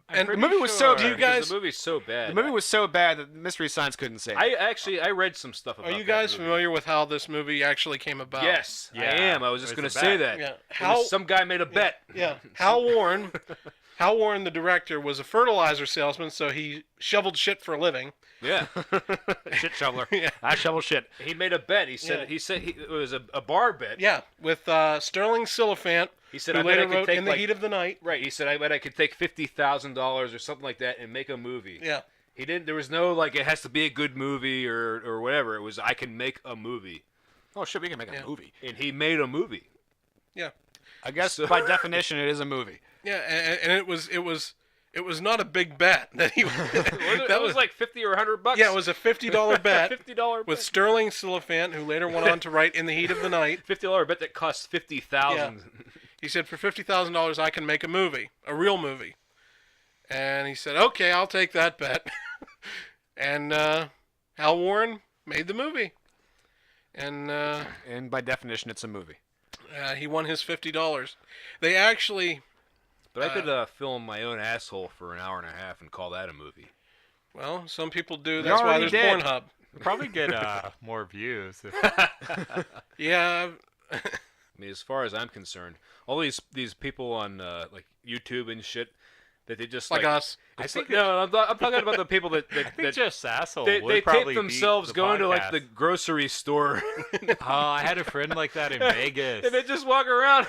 I'm And pretty the movie was so- do you Because guys the movie's so bad. The movie was so bad that Mystery Science couldn't save it. I read some stuff about are you that guys movie. familiar with how this movie actually came about? Yes, Yeah, I am. I was just it going was to a say bet. that. Yeah. It was some guy made a bet. Yeah. Hal Warren, the director, was a fertilizer salesman, so he shoveled shit for a living. Yeah. Shit shoveler. Yeah. I shovel shit. He made a bet. He said it was a bar bet. Yeah, with Sterling Siliphant, He said who I bet later I could wrote take In the like, Heat of the Night. right. He said I bet I could take $50,000 or something like that and make a movie. Yeah. He didn't. There was no like it has to be a good movie or whatever. It was I can make a movie, Oh shit, we can make a Yeah. movie. and he made a movie. Yeah. I guess So- by definition it is a movie. Yeah, and it was not a big bet that he That was like $50 or $100. yeah, it was a $50 bet $50 with bet. Sterling Siliphant, who later went on to write In the Heat of the Night. $50 bet that cost $50,000. He said, for $50,000, I can make a movie, a real movie. And he said, okay, I'll take that bet. And Hal Warren made the movie. And And by definition it's a movie. he won his $50. They actually, But I could film my own asshole for an hour and a half and call that a movie. well, some people do. That's why already there's did. Pornhub. We'll probably get more views. Yeah, I mean, as far as I'm concerned, all these people on like YouTube and shit that they just like us. It's like, no, I'm talking about the people that I think just asshole they would probably tape beat themselves the going to like podcast. the grocery store Oh, I had a friend like that in Vegas. and they just walk around.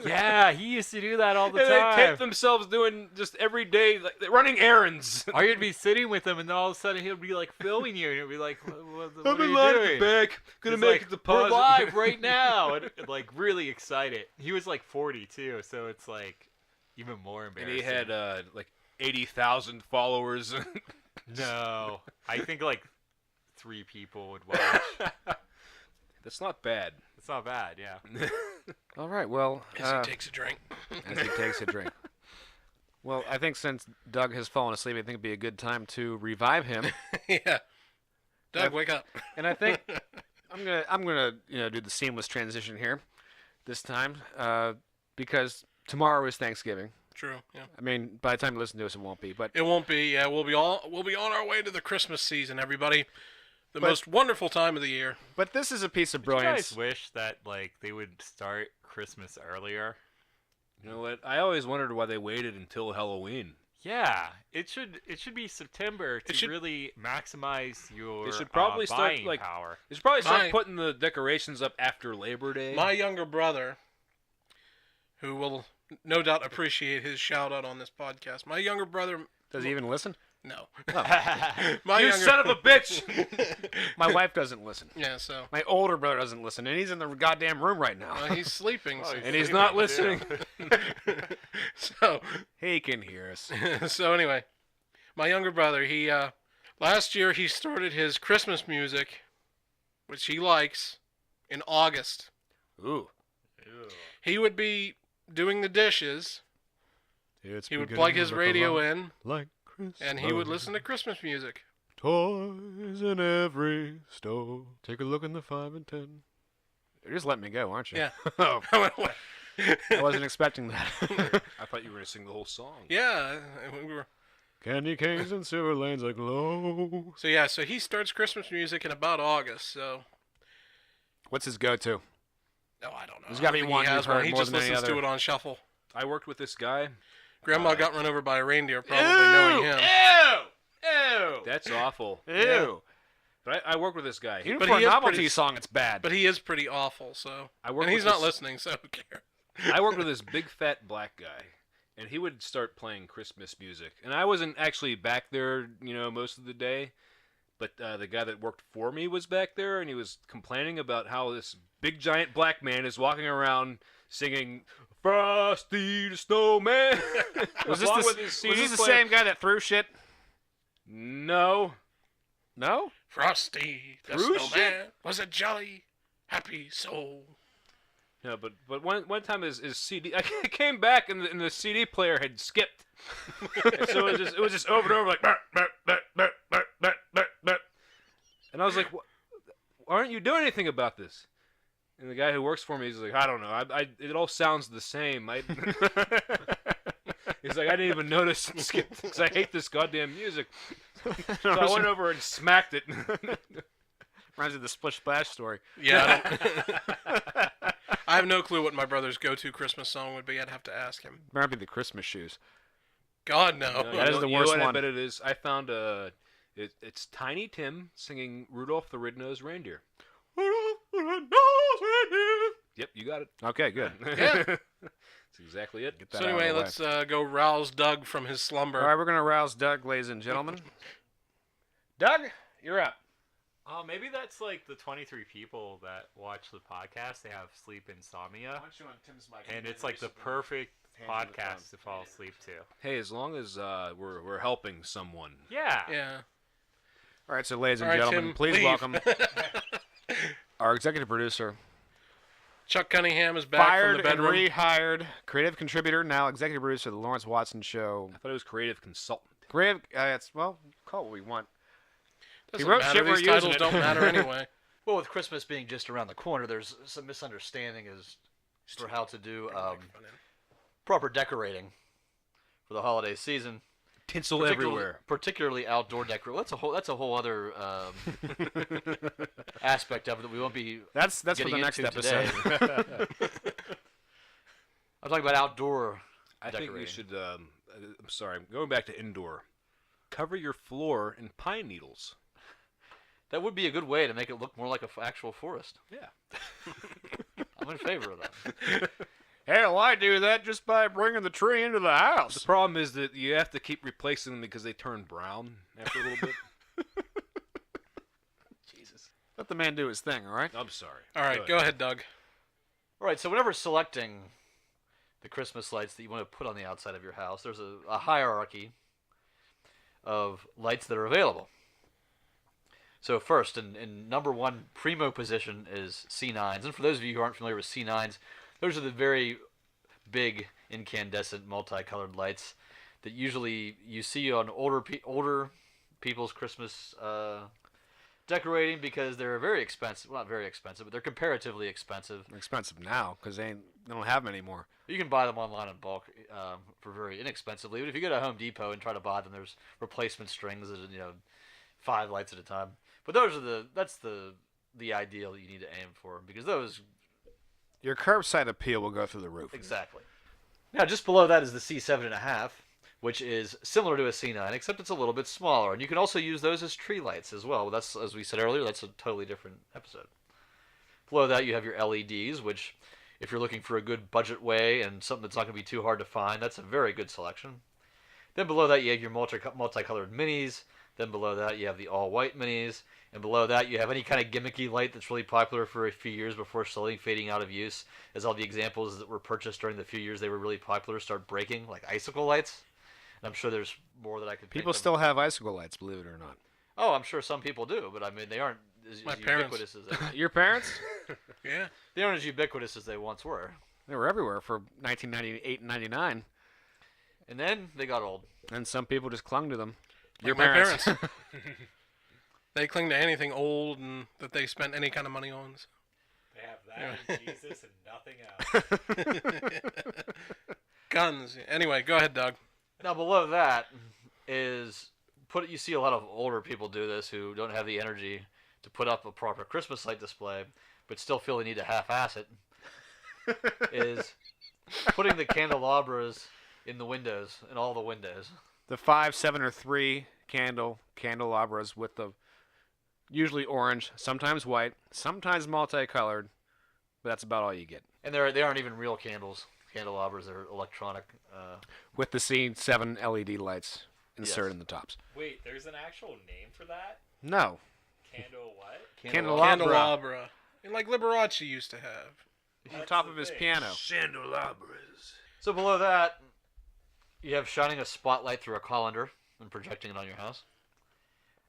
Yeah, he used to do that all the and time. they tape themselves doing just every day, like running errands. Or you'd be sitting with him, and then all of a sudden he'd be like filming you, and you'd be like, "What I'm are in you line doing?" at the back, gonna He's make like, a deposit. We're live right now, and like really excited. He was like 40 too, so it's like even more And embarrassing. he had like 80,000 followers. no, I think like 3 people would watch. That's not bad. It's not bad, yeah. All right, well, As he takes a drink. as he takes a drink. Well, I think since Doug has fallen asleep, I think it'd be a good time to revive him. Yeah. Doug, wake up. And I think I'm gonna do the seamless transition here this time because tomorrow is Thanksgiving. True. Yeah. I mean, by the time you listen to us, it won't be. But It won't be. Yeah, we'll be on our way to the Christmas season, everybody. The most wonderful time of the year. this is a piece of Do you brilliance. guys wish that like they would start Christmas earlier? You know what? I always wondered why they waited until Halloween. Yeah, it should be September to It should- really maximize your They should probably start, buying like, power. They should probably start My- putting the decorations up after Labor Day. My younger brother, who will no doubt appreciate his shout out on this podcast. My younger brother. Does he even listen? No. Oh. My you younger son of a bitch! My wife doesn't listen. Yeah. So My older brother doesn't listen, and he's in the goddamn room right now. he's sleeping. so, And he's not listening. so He can hear us. so anyway, my younger brother. He last year he started his Christmas music, which he likes, in August. Ooh. He would be doing the dishes. He would plug his radio in, like Christmas. and he would listen to Christmas music. Toys in every store. Take a look in the 5 and 10. You're just letting me go, aren't you? Yeah. Oh, I went, "What?" I wasn't expecting that. I thought you were going to sing the whole song. Yeah, we were. Candy canes and silver lanes aglow. So yeah, so he starts Christmas music in about August. So What's his go-to? no, I don't know. There's gotta I be think one he has you've heard one. He more just than any listens to other. it on shuffle. I worked with this guy. Grandma got run over by a reindeer, probably knowing him. Ew! That's awful. Ew! But I worked with this guy. Even But for he a is novelty pretty- song, it's bad. But he is pretty awful. So I worked and he's with not this- listening, so who cares? I worked with this big fat black guy, and he would start playing Christmas music. And I wasn't actually back there, most of the day, but the guy that worked for me was back there, and he was complaining about how this big giant black man is walking around singing Frosty the Snowman. Was this the same guy that threw shit? No. No? Frosty the Through Snowman was a jolly, happy soul. Yeah, but one time his CD, I came back and the CD player had skipped, and so it was just over and over like, "Burr, burr, burr, burr, burr, burr, burr, burr." And I was like, why aren't you doing anything about this? And the guy who works for me is like, I don't know, it all sounds the same. He's like, I didn't even notice it skipped because I hate this goddamn music. So I went over and smacked it. Reminds me of the Splish Splash story. Yeah. I have no clue what my brother's go-to Christmas song would be. I'd have to ask him. Might be the Christmas shoes. God, no. That is the worst what I one. bet it is. I found it's Tiny Tim singing Rudolph the Red-Nosed Reindeer. Yep, you got it. Okay, good. Yeah. That's exactly it. Get that So out of anyway, the way. let's go rouse Doug from his slumber. All right, we're going to rouse Doug, ladies and gentlemen. Doug, you're up. Oh, maybe that's like the 23 people that watch the podcast. They have sleep insomnia, and it's like the perfect podcast to fall asleep to. Hey, as long as we're helping someone. Yeah. Yeah. All right, so ladies and All right, gentlemen, Tim, please leave. welcome our executive producer, Chuck Cunningham is back fired from the and bedroom. rehired, creative contributor, now executive producer of the Lawrence Watson Show. I thought it was creative consultant. Creative, call it what we want. Doesn't wrote matter. shit, we're These using titles it. don't matter anyway. Well, with Christmas being just around the corner, there's some misunderstanding as for how to do proper decorating for the holiday season. Tinsel everywhere. Particularly outdoor decorating. That's a whole other aspect of it that we won't be. That's for getting the next into episode. today. I'm talking about outdoor. I think we decorating. should. I'm sorry. I'm going back to indoor. Cover your floor in pine needles. That would be a good way to make it look more like an actual forest. Yeah. I'm in favor of that. Hell, I do that just by bringing the tree into the The house. problem is that you have to keep replacing them because they turn brown after a little bit. Jesus. Let the man do his thing, all right? I'm sorry. All right, go ahead, Doug. All right, so whenever selecting the Christmas lights that you want to put on the outside of your house, there's a hierarchy of lights that are available. So first, in number one primo position is C9s. And for those of you who aren't familiar with C9s, those are the very big incandescent multicolored lights that usually you see on older people's Christmas decorating because they're very expensive. Well, not very expensive, but they're comparatively expensive. They're expensive now because they don't have them anymore. You can buy them online in bulk for very inexpensively. But if you go to Home Depot and try to buy them, there's replacement strings that are, 5 lights at a time. But that's the ideal that you need to aim for because those Your curbside appeal will go through the roof. exactly. Now just below that is the C7.5, which is similar to a C9 except it's a little bit smaller, and you can also use those as tree lights as well. That's, as we said earlier, that's a totally different episode. Below that you have your LEDs, which if you're looking for a good budget way and something that's not going to be too hard to find, that's a very good selection. Then below that you have your multicolored minis. Then below that you have the all-white minis. And below that you have any kind of gimmicky light that's really popular for a few years before slowly fading out of use, as all the examples that were purchased during the few years they were really popular start breaking, like icicle lights. And I'm sure there's more that I could think People of. still have icicle lights, believe it or not. Oh, I'm sure some people do, but I mean they aren't as My parents. ubiquitous as they, Your parents? Yeah. they aren't as ubiquitous as they once were. They were everywhere for 1998 and 99. And then they got old. And some people just clung to them. Like my parents. They cling to anything old and that they spent any kind of money on. So. They have that and Jesus and nothing else. Guns. Anyway, go ahead, Doug. Now below that is you see a lot of older people do this who don't have the energy to put up a proper Christmas light display, but still feel they need to half-ass it. Is putting the candelabras in the windows, in all the windows. The 5, 7, or 3 candelabras with the usually orange, sometimes white, sometimes multicolored, but that's about all you get. And they aren't even real candles. candelabras that are electronic. With the C7 LED lights inserted Yes. in the tops. Wait, there's an actual name for that? No. Candle what? Candelabra. Candelabra. And like Liberace used to have. On top of his piano. Chandelabras. So below that, you have shining a spotlight through a colander and projecting it on your house.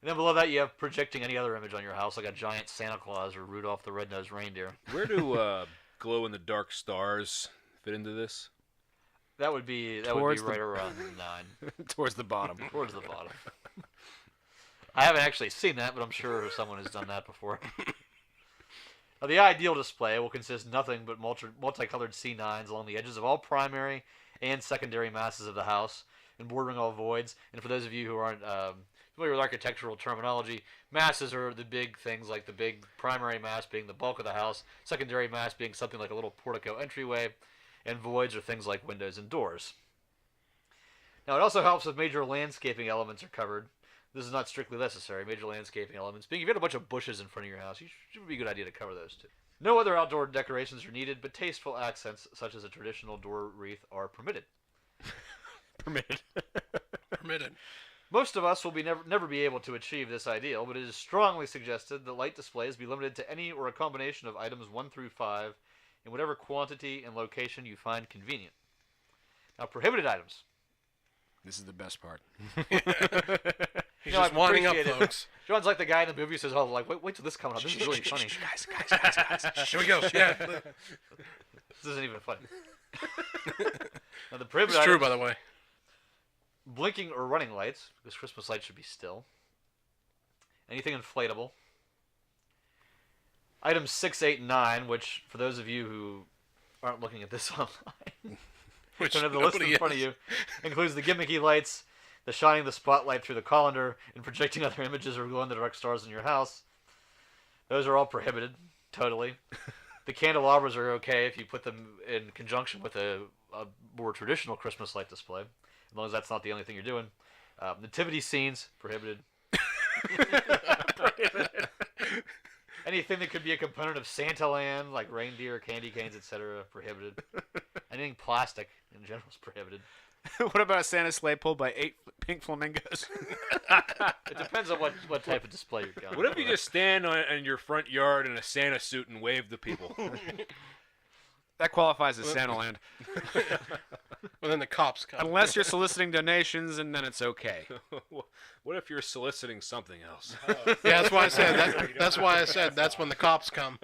And then below that, you have projecting any other image on your house, like a giant Santa Claus or Rudolph the Red-Nosed Reindeer. Where do glow-in-the-dark stars fit into this? That would be Towards the- right around 9. Towards the bottom. Towards the bottom. I haven't actually seen that, but I'm sure someone has done that before. Now, the ideal display will consist of nothing but multicolored C9s along the edges of all primary and secondary masses of the house and bordering all voids. And for those of you who aren't familiar with architectural terminology, masses are the big things, like the big primary mass being the bulk of the house, secondary mass being something like a little portico entryway, and voids are things like windows and doors. Now, it also helps if major landscaping elements are covered. This is not strictly necessary. Major landscaping elements being, if you had a bunch of bushes in front of your house, it would be a good idea to cover those too. No other outdoor decorations are needed, but tasteful accents such as a traditional door wreath are permitted. Permitted. Permitted. Most of us will never be able to achieve this ideal, but it is strongly suggested that light displays be limited to any or a combination of items 1 through 5 in whatever quantity and location you find convenient. Now, prohibited items. This is the best part. He's You know, just I winding up, appreciate it. folks. John's like the guy in the movie who says, "Oh, like wait till this comes out. This is really funny." Guys. Here we go. Yeah. This isn't even funny. Now, the prohibited It's true, items, by the way. blinking or running lights, because Christmas lights should be still. Anything inflatable. Items 6, 8, and 9, which, for those of you who aren't looking at this online, Which don't have the list in nobody front of is. you, includes the gimmicky lights, the shining the spotlight through the colander, and projecting other images or glow-in-the-dark stars in your house. Those are all prohibited, totally. The candelabras are okay if you put them in conjunction with a more traditional Christmas light display, as long as that's not the only thing you're doing. Nativity scenes, prohibited. Anything that could be a component of Santa Land, like reindeer, candy canes, etc., prohibited. Anything plastic in general is prohibited. What about a Santa sleigh pulled by 8 pink flamingos? It depends on what type of display you're going. What if you just stand in your front yard in a Santa suit and wave to people? That qualifies as Santa Land. Well, then the cops come. Unless you're soliciting donations, and then it's okay. What if you're soliciting something else? Yeah, that's why I said that's why I said that's when the cops come.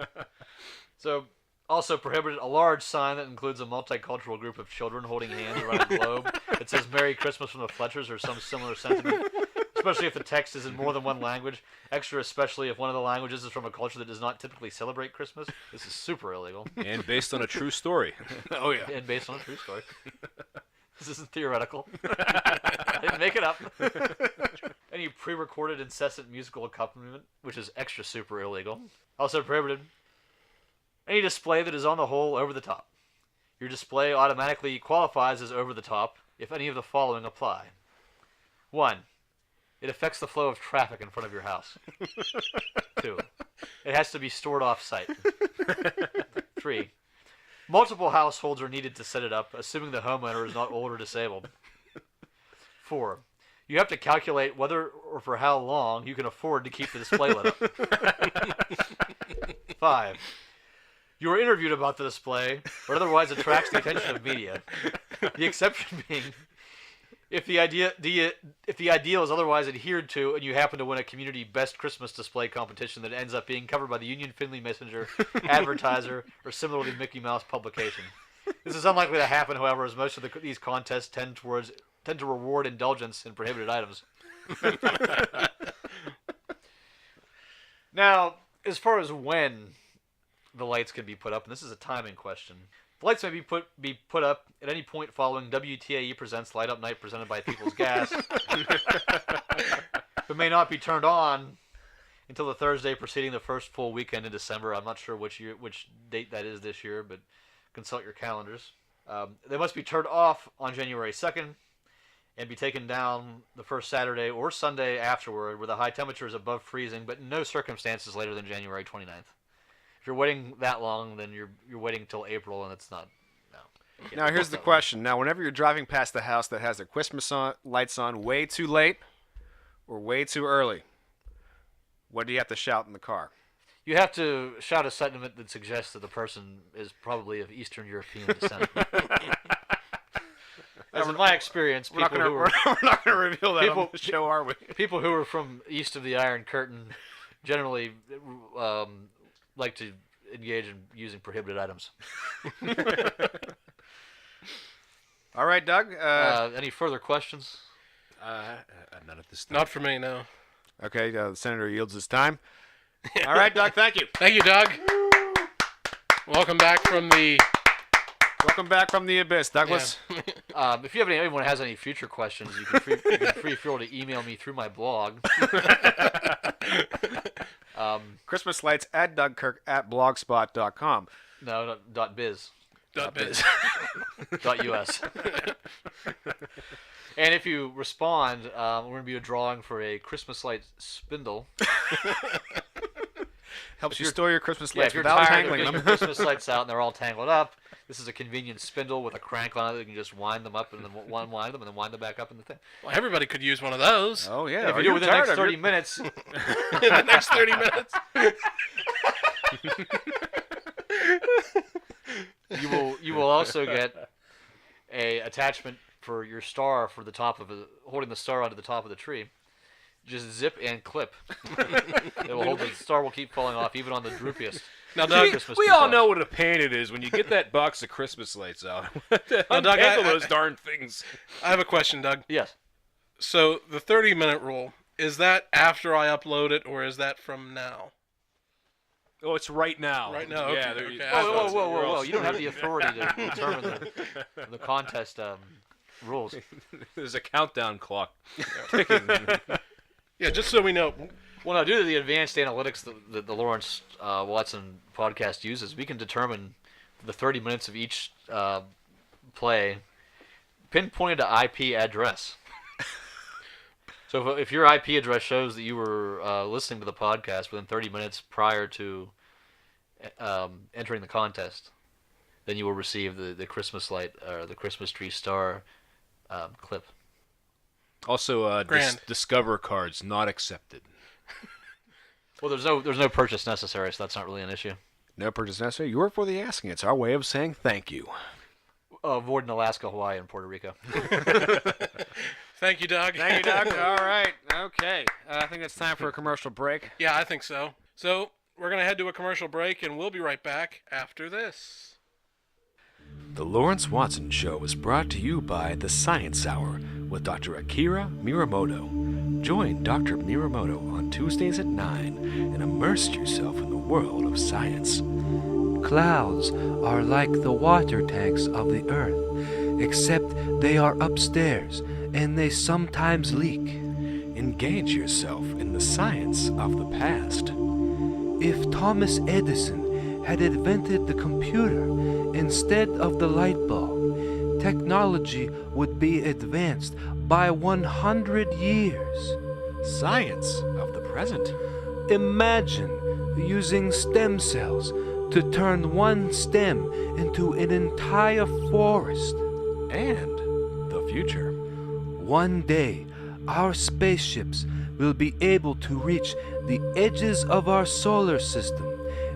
So, also prohibited a large sign that includes a multicultural group of children holding hands around a globe. It says "Merry Christmas" from the Fletchers or some similar sentiment, especially if the text is in more than one language. Extra especially if one of the languages is from a culture that does not typically celebrate Christmas. This is super illegal. And based on a true story. Oh, yeah. And based on a true story. This isn't theoretical. I didn't make it up. Any pre-recorded incessant musical accompaniment, which is extra super illegal. Also prohibited. Any display that is on the whole over the top. Your display automatically qualifies as over the top if any of the following apply. 1. It affects the flow of traffic in front of your house. 2. It has to be stored off-site. 3. Multiple households are needed to set it up, assuming the homeowner is not old or disabled. 4. You have to calculate whether or for how long you can afford to keep the display lit up. 5. You are interviewed about the display, or otherwise attracts the attention of media. The exception being, if the ideal is otherwise adhered to, and you happen to win a community best Christmas display competition that ends up being covered by the Union Finley Messenger, Advertiser, or similarly Mickey Mouse publication. This is unlikely to happen, however, as most of these contests tend to reward indulgence in prohibited items. Now, as far as when the lights can be put up, and this is a timing question. The lights may be put up at any point following WTAE Presents Light Up Night presented by People's Gas, but may not be turned on until the Thursday preceding the first full weekend in December. I'm not sure which date that is this year, but consult your calendars. They must be turned off on January 2nd and be taken down the first Saturday or Sunday afterward, where the high temperature is above freezing, but in no circumstances later than January 29th. If you're waiting that long, then you're waiting till April, and it's not. No. Now here's the question. Now, whenever you're driving past the house that has the Christmas lights on way too late or way too early, what do you have to shout in the car? You have to shout a sentiment that suggests that the person is probably of Eastern European descent. As in my experience, We're not going to reveal that on the show, are we? people who are from east of the Iron Curtain generally like to engage in using prohibited items. All right, Doug. Any further questions? Not at this time. Not for me, no. Okay, the senator yields his time. All right, Doug. Thank you. Thank you, Doug. Welcome back from the... Welcome back from the abyss, Douglas. Yeah. If you have anyone has any future questions, you can free feel to email me through my blog. Christmas lights at dougkirk@blogspot.com. No, .biz. .biz. .us. And if you respond, we're going to be drawing for a Christmas light spindle. Helps you store your Christmas Yeah, lights if you're without tired of tangling getting them. your Christmas lights out and they're all tangled up, this is a convenient spindle with a crank on it that you can just wind them up and then wind them and then wind them back up in the thing. Well, everybody could use one of those. Oh, yeah. And if Are you do it within the tired next of 30 your- minutes, In the next 30 minutes. you will also get a attachment for your star for the top of holding the star onto the top of the tree. Just zip and clip. It will hold the star will keep falling off even on the droopiest. Now, Doug, Christmas We tree all tops. know what a pain it is when you get that box of Christmas lights out. Doug, Untangle those darn things. I have a question, Doug. Yes. So, the 30-minute rule, is that after I upload it, or is that from now? Oh, it's right now. Right now, Yeah, okay, there you- okay. Whoa. You don't have the authority to determine the contest rules. There's a countdown clock ticking. Yeah, just so we know. Well, no, due to the advanced analytics that the Lawrence Watson podcast uses, we can determine the 30 minutes of each play pinpointed to IP address. So if your IP address shows that you were listening to the podcast within 30 minutes prior to entering the contest, then you will receive the Christmas light or the Christmas tree star clip. Also, Grand. Discover cards not accepted. Well, there's no purchase necessary, so that's not really an issue. No purchase necessary. You're for the asking. It's our way of saying thank you. Avoid in Alaska, Hawaii, and Puerto Rico. Thank you, Doug. Thank you, Doug. All right. Okay. I think it's time for a commercial break. Yeah, I think so. So, we're going to head to a commercial break, and we'll be right back after this. The Lawrence Watson Show is brought to you by The Science Hour with Dr. Akira Miyamoto. Join Dr. Miyamoto on Tuesdays at 9 and immerse yourself in the world of science. Clouds are like the water tanks of the earth, except they are upstairs and they sometimes leak. Engage yourself in the science of the past. If Thomas Edison had invented the computer instead of the light bulb, technology would be advanced by 100 years. Science of the present. Imagine using stem cells to turn one stem into an entire forest. And the future. One day, our spaceships will be able to reach the edges of our solar system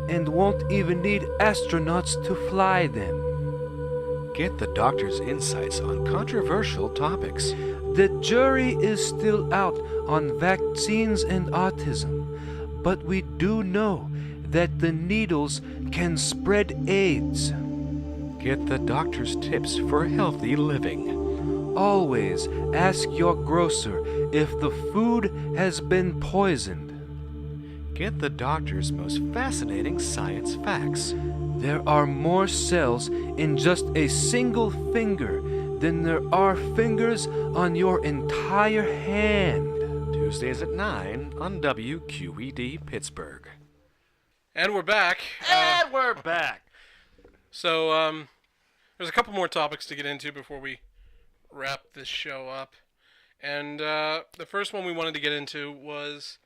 and won't even need astronauts to fly them. Get the doctor's insights on controversial topics. The jury is still out on vaccines and autism, but we do know that the needles can spread AIDS. Get the doctor's tips for healthy living. Always ask your grocer if the food has been poisoned. Get the doctor's most fascinating science facts. There are more cells in just a single finger than there are fingers on your entire hand. Tuesdays at 9 on WQED Pittsburgh. And we're back. And we're back. So, there's a couple more topics to get into before we wrap this show up. And the first one we wanted to get into was,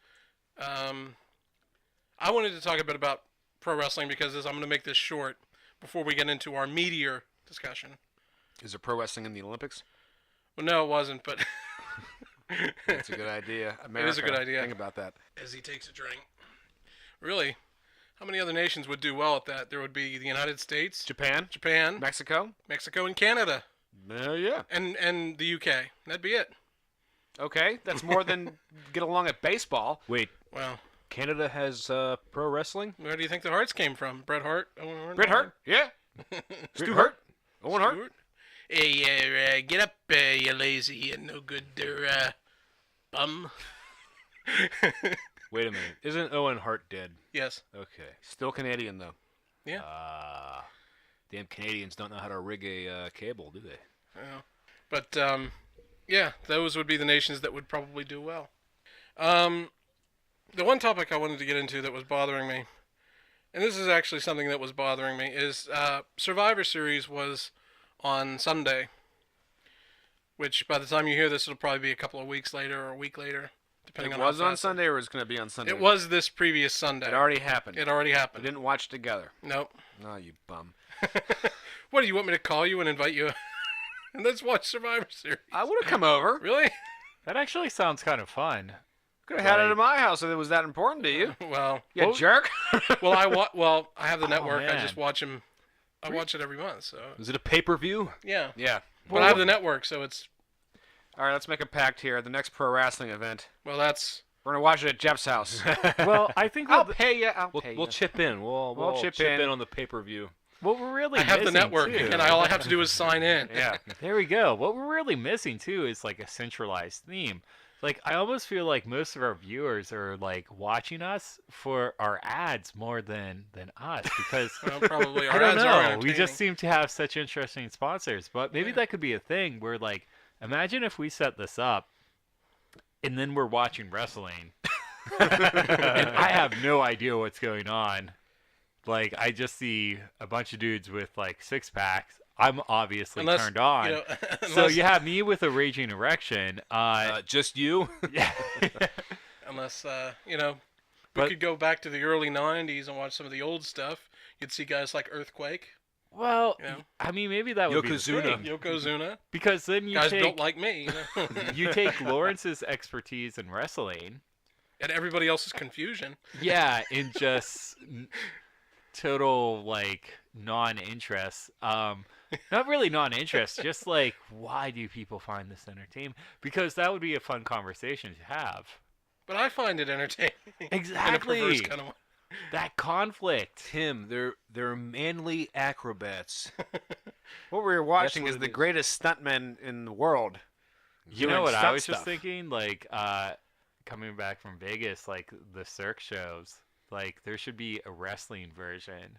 I wanted to talk a bit about pro wrestling because I'm going to make this short before we get into our meteor discussion. Is there pro wrestling in the Olympics? Well, no, it wasn't, but That's a good idea. America, it is a good idea. Think about that. As he takes a drink. Really? How many other nations would do well at that? There would be the United States, Japan, Japan, Mexico. Mexico, and Canada, Yeah. and the UK. That'd be it. Okay, that's more than get along at baseball. Wait, Well, Canada has pro wrestling? where do you think the Harts came from? Bret Hart? Owen Hart? Bret Hart, yeah. Stu Hart, Owen Hart. Stewart? Hey, get up, you lazy and no good bum. Wait a minute. Isn't Owen Hart dead? Yes. Okay. Still Canadian though. Yeah. Damn Canadians don't know how to rig a cable, do they? Yeah. But yeah, those would be the nations that would probably do well. The one topic I wanted to get into that was bothering me, and this is actually something that was bothering me, is Survivor Series was on Sunday, which by the time you hear this, it'll probably be a couple of weeks later or a week later, depending It on how was on fast Sunday, or is it going to be on Sunday? It was this previous Sunday. It already happened. It already We happened. didn't watch together. Nope. Oh, you bum. What, do you want me to call you and invite you and let's watch Survivor Series? I would have come over. Really? That actually sounds kind of fun. Could have had it at my house if it was that important to you. Well, You jerk. well, I have the Oh, network. I man. just watch them. I watch it every month. So Is it a pay-per-view? yeah. Yeah. But I have the network, so it's All right, let's make a pact here. The next pro wrestling event, well. That's we're going to watch it at Jeff's house. Well, I think I'll what, pay you. I'll We'll, pay you. we'll chip in. We'll chip chip in. in on the pay-per-view. what we're really I have the missing, network, too, and all I have to do is sign in. Yeah. There we go. What we're really missing too is like a centralized theme. Like I almost feel like most of our viewers are like watching us for our ads more than us because Well, probably our I don't ads are know. We entertaining. just seem to have such interesting sponsors. But maybe Yeah. that could be a thing where like imagine if we set this up and then we're watching wrestling and I have no idea what's going on. Like I just see a bunch of dudes with like six packs. I'm obviously Unless, turned on. You know, So unless, you have me with a raging erection. Just you? Yeah. unless you know, we But- could go back to the early '90s and watch some of the old stuff. You'd see guys like Earthquake, Well, Yeah. I mean, maybe that would be the Yokozuna. thing. Yokozuna. Because then you Guys take built like me. You know? you take Lawrence's expertise in wrestling, and everybody else's confusion. yeah, in just total like non-interest. Not really non-interest, just like why do people find this entertaining? Because that would be a fun conversation to have. But I find it entertaining. In a Exactly. perverse kind of way. That conflict. Tim, they're manly acrobats. What we were watching what is it the is. greatest stuntmen in the world. You know doing what I stunt was just stuff. thinking? Like, coming back from Vegas, like the Cirque shows. Like, there should be a wrestling version.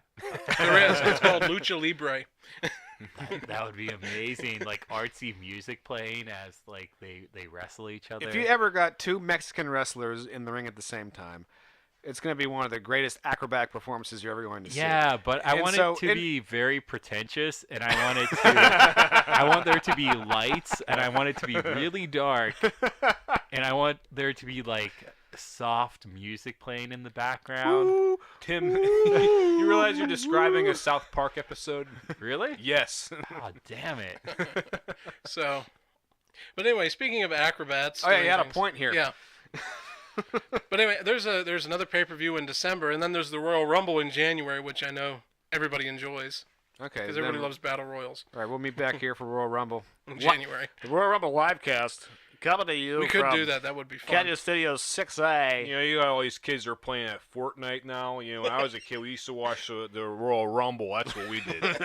There is. It's called Lucha Libre. That would be amazing. Like artsy music playing as like they wrestle each other. If you ever got two Mexican wrestlers in the ring at the same time, it's going to be one of the greatest acrobatic performances you're ever going to see. Yeah, but I And want so it to it- be very pretentious, and I want it to. I want there to be lights, and I want it to be really dark, and I want there to be like soft music playing in the background. Tim, you realize you're describing a South Park episode? Really? Yes. Oh, damn it! So, but anyway, speaking of acrobats. Oh, yeah, doing you had a things- point here. Yeah. But anyway, there's another pay-per-view in December, and then there's the Royal Rumble in January, which I know everybody enjoys Okay. because then- everybody loves battle royals All right, we'll meet back here for Royal Rumble. in January. The Royal Rumble livecast coming to you We could from do that. That would be fun. Canyon Studios 6A. You know, you got all these kids that are playing at Fortnite now. You know, when I was a kid, we used to watch the Royal Rumble. That's what we did.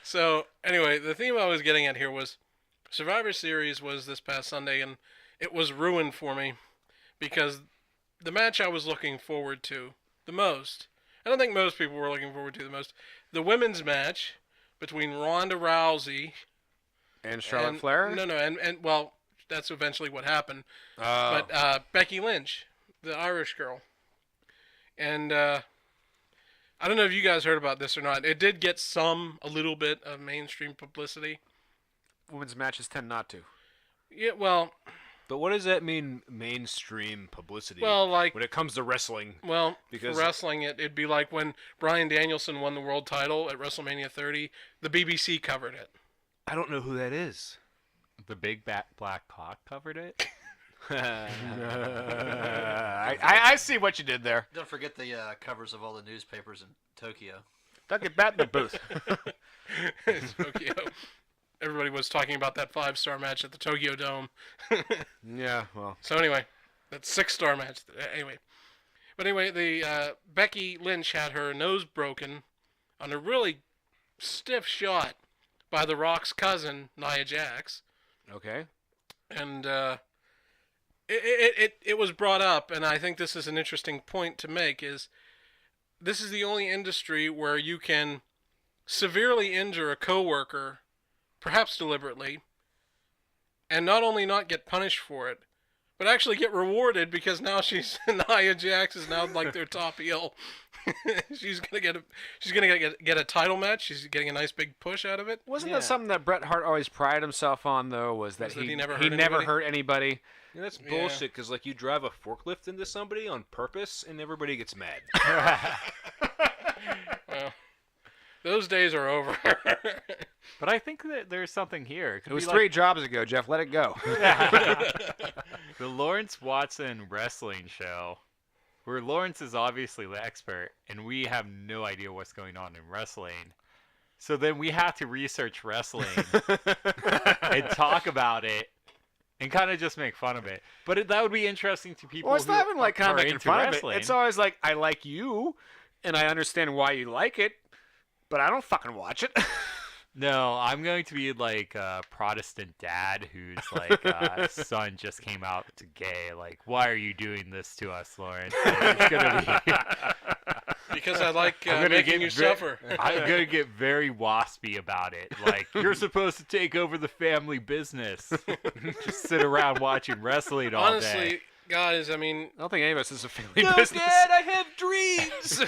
So anyway, the theme I was getting at here was Survivor Series was this past Sunday, and it was ruined for me because the match I was looking forward to the most, I don't think most people were looking forward to the most, the women's match between Ronda Rousey And Charlotte and, Flair? No, and well, that's eventually what happened. Oh. But Becky Lynch, the Irish girl, and I don't know if you guys heard about this or not. It did get a little bit of mainstream publicity. Women's matches tend not to. Yeah, well, But what does that mean, mainstream publicity? like, when it comes to wrestling, for Because- wrestling, it'd be like when Bryan Danielson won the world title at WrestleMania 30. The BBC covered it. I don't know who that is. The big black cock covered it. I see what you did there. Don't forget the covers of all the newspapers in Tokyo. Don't get bat in the booth. Tokyo. Everybody was talking about that 5-star match at the Tokyo Dome. Yeah, well. So anyway, that 6-star match. But anyway, the Becky Lynch had her nose broken on a really stiff shot by The Rock's cousin, Nia Jax. Okay. And it was brought up, and I think this is an interesting point to make, is this is the only industry where you can severely injure a coworker, perhaps deliberately, and not only not get punished for it, but actually get rewarded because now Nia Jax is now like their top heel. She's gonna get a title match. She's getting a nice big push out of it. Wasn't that something that Bret Hart always prided himself on, though? Was that he never hurt anybody? Yeah, that's bullshit, because like you drive a forklift into somebody on purpose and everybody gets mad. Well, those days are over. But I think that there's something here. It was 3 jobs ago, Jeff. Let it go. The Lawrence Watson wrestling show, where Lawrence is obviously the expert, and we have no idea what's going on in wrestling. So then we have to research wrestling and talk about it and kind of just make fun of it. But that would be interesting to people. Well, it's not even like kind of making into fun wrestling. of it. It's always like, I like you, and I understand why you like it, but I don't fucking watch it. No, I'm going to be like a Protestant dad whose like son just came out to gay. Like, why are you doing this to us, Lawrence? Like, it's gonna be Because I like making you suffer. I'm gonna get very waspy about it. Like, you're supposed to take over the family business. Just sit around watching wrestling all Honestly, day. guys, I mean, I don't think any of us is a family No, business. Dad, I have dreams.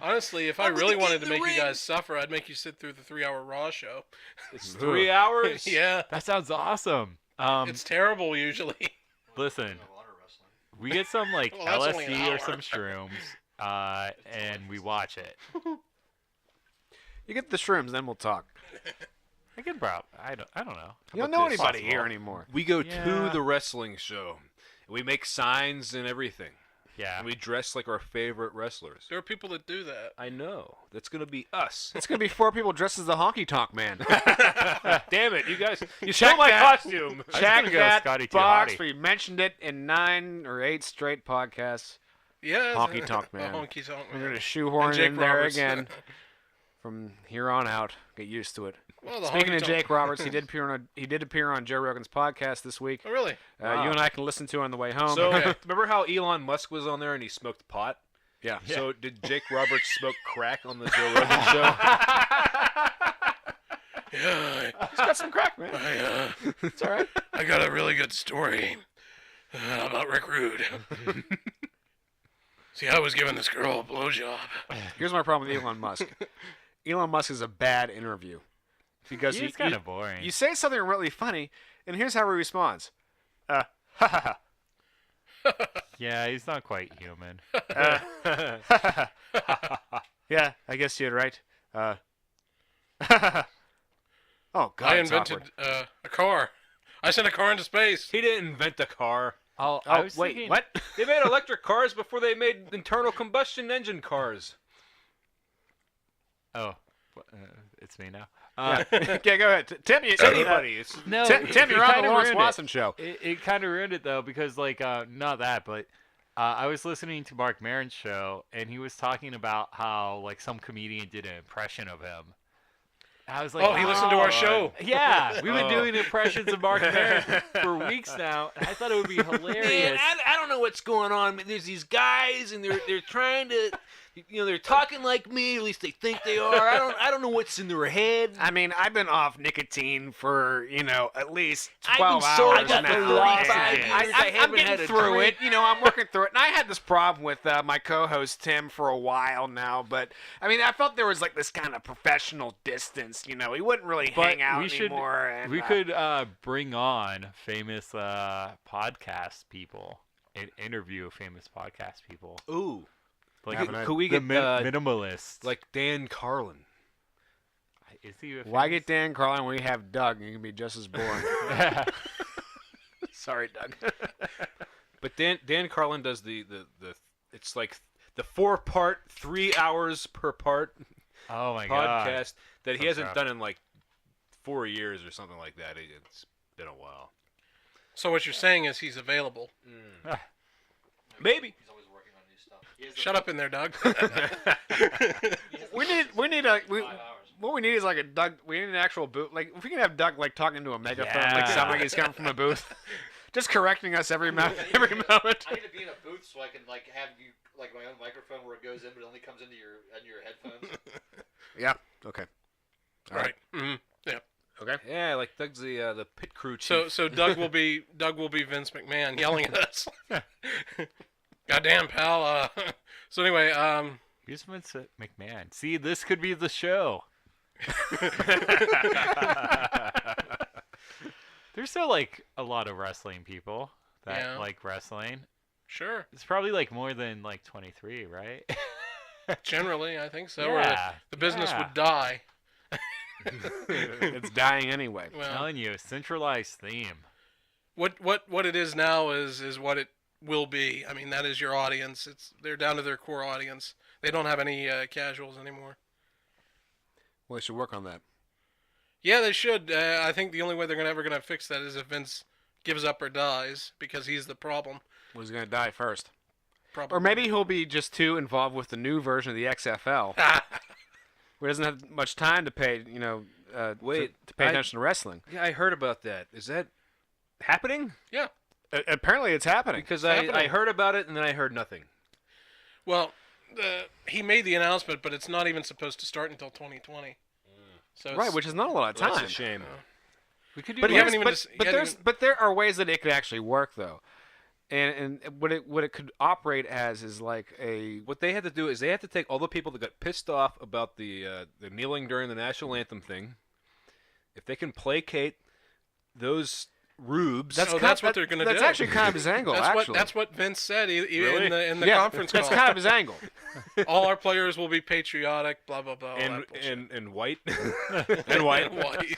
honestly, if I really wanted to make you guys suffer, I'd make you sit through the 3-hour Raw show. It's 3 hours. Yeah, That sounds awesome. it's terrible usually. Listen, we get some like Well, that's only an LSD or hour. some shrooms, and we watch it. You get the shrooms, then we'll talk. I can I don't know. You don't about know this? anybody Possible. here anymore. We go Yeah. to the wrestling show. We make signs and everything. Yeah. And we dress like our favorite wrestlers. There are people that do that. I know. That's gonna be us. It's going to be 4 people dressed as the Honky Tonk Man. Damn it, you guys! You Check stole my that. costume. I was Check gonna go that Scotty box Too Hotty. where you mentioned it in 9 or 8 straight podcasts. Yeah, Honky Tonk Man. Honky Tonk We're Man. going to shoehorn And it in Jake there Roberts. again from here on out. Get used to it. Well, the Speaking Honky of Tonk- Jake Roberts, he did appear on Joe Rogan's podcast this week. Oh, really? You and I can listen to on the way home. So remember how Elon Musk was on there and he smoked pot? yeah. So did Jake Roberts smoke crack on the Joe Rogan show? Yeah, He's got some crack, man. it's all right. I got a really good story about Rick Rude. See, I was giving this girl a blowjob. Here's my problem with Elon Musk. Elon Musk is a bad interview because He's kind of boring. you say something really funny, and here's how he responds. Yeah, he's not quite human. Yeah, I guess you're right. Oh God, I it's invented awkward. a car. I sent a car into space. He didn't invent a car. I Oh was wait, thinking- what? They made electric cars before they made internal combustion engine cars. Oh, it's me now. Okay, go ahead. Tim, you, Anybody. It's No, Tim, you're on the Lawrence Watson show. It kind of ruined it though because like not that, but I was listening to Mark Maron's show and he was talking about how like some comedian did an impression of him. I was like, Oh, he listened to our show. Yeah, we've been Oh. doing impressions of Mark Maron for weeks now. And I thought it would be hilarious. Man, I don't know what's going on. There's these guys, and they're trying to, they're talking like me. At least they think they are. I don't know what's in their head. I mean, I've been off nicotine for, at least I've 12 been sober hours for now. 35 and years. I I am haven't getting had a through drink. it. I'm working through it. And I had this problem with my co-host, Tim, for a while now. But, I mean, I felt there was, like, this kind of professional distance. He wouldn't really hang out anymore. And, we could bring on famous podcast people and interview famous podcast people. Ooh, Like Have an could we the get minimalists. like Dan Carlin? Is he? Why get Dan Carlin when we have Doug? And he can be just as boring. Sorry, Doug. But Dan Carlin does the it's like the 4-part, 3 hours per part Oh my god. podcast that he So hasn't tough. done in like 4 years or something like that. It's been a while. So what you're saying is he's available. Maybe. He's always working on new stuff. He has Shut up in there, Doug. we need what we need is like a Doug. We need an actual booth. Like if we can have Doug like talking to a megaphone, like Yeah. sound like he's coming from a booth, just correcting us every moment. Every moment. I need to be in a booth so I can like have you like my own microphone where it goes in, but it only comes into your headphones. Yeah. Okay. All right. Mhm. Yeah. Okay. Yeah, like Doug's the pit crew So chief. so Doug will be Vince McMahon yelling at us. Goddamn, pal. So anyway, Who's Vince McMahon? See, this could be the show. There's still like a lot of wrestling people that Yeah. like wrestling. sure. It's probably like more than like 23, right? Generally, I think so. Or Yeah, the business yeah. would die. It's dying anyway. I'm Well, telling you, centralized theme. what it is now is what it will be. I mean, that is your audience. They're down to their core audience. They don't have any casuals anymore. Well, they should work on that. Yeah, they should. I think the only way they're ever gonna fix that is if Vince gives up or dies, because he's the problem. Well, he's gonna die first, Probably. or maybe he'll be just too involved with the new version of the XFL, where he doesn't have much time to pay. Wait, to pay I- attention to wrestling. Yeah, I heard about that. Is that happening? Yeah. Apparently, it's happening. Because It's I happening. heard about it and then I heard nothing. Well, he made the announcement, but it's not even supposed to start until 2020. So Right, it's- which is not a lot of time. That's a shame. We could do But, You like, haven't even there's, dis- but, you there's, haven't but there are ways that it could actually work, though. And what it could operate as is like a What they had to do is they had to take all the people that got pissed off about the kneeling during the national anthem thing. If they can placate those rubes, That's what they're gonna That's do. actually kind of his angle. That's what Vince said Really? in the yeah, conference that's call. kind of his angle. All our players will be patriotic. Blah blah blah. all and that bullshit. and white and white. White.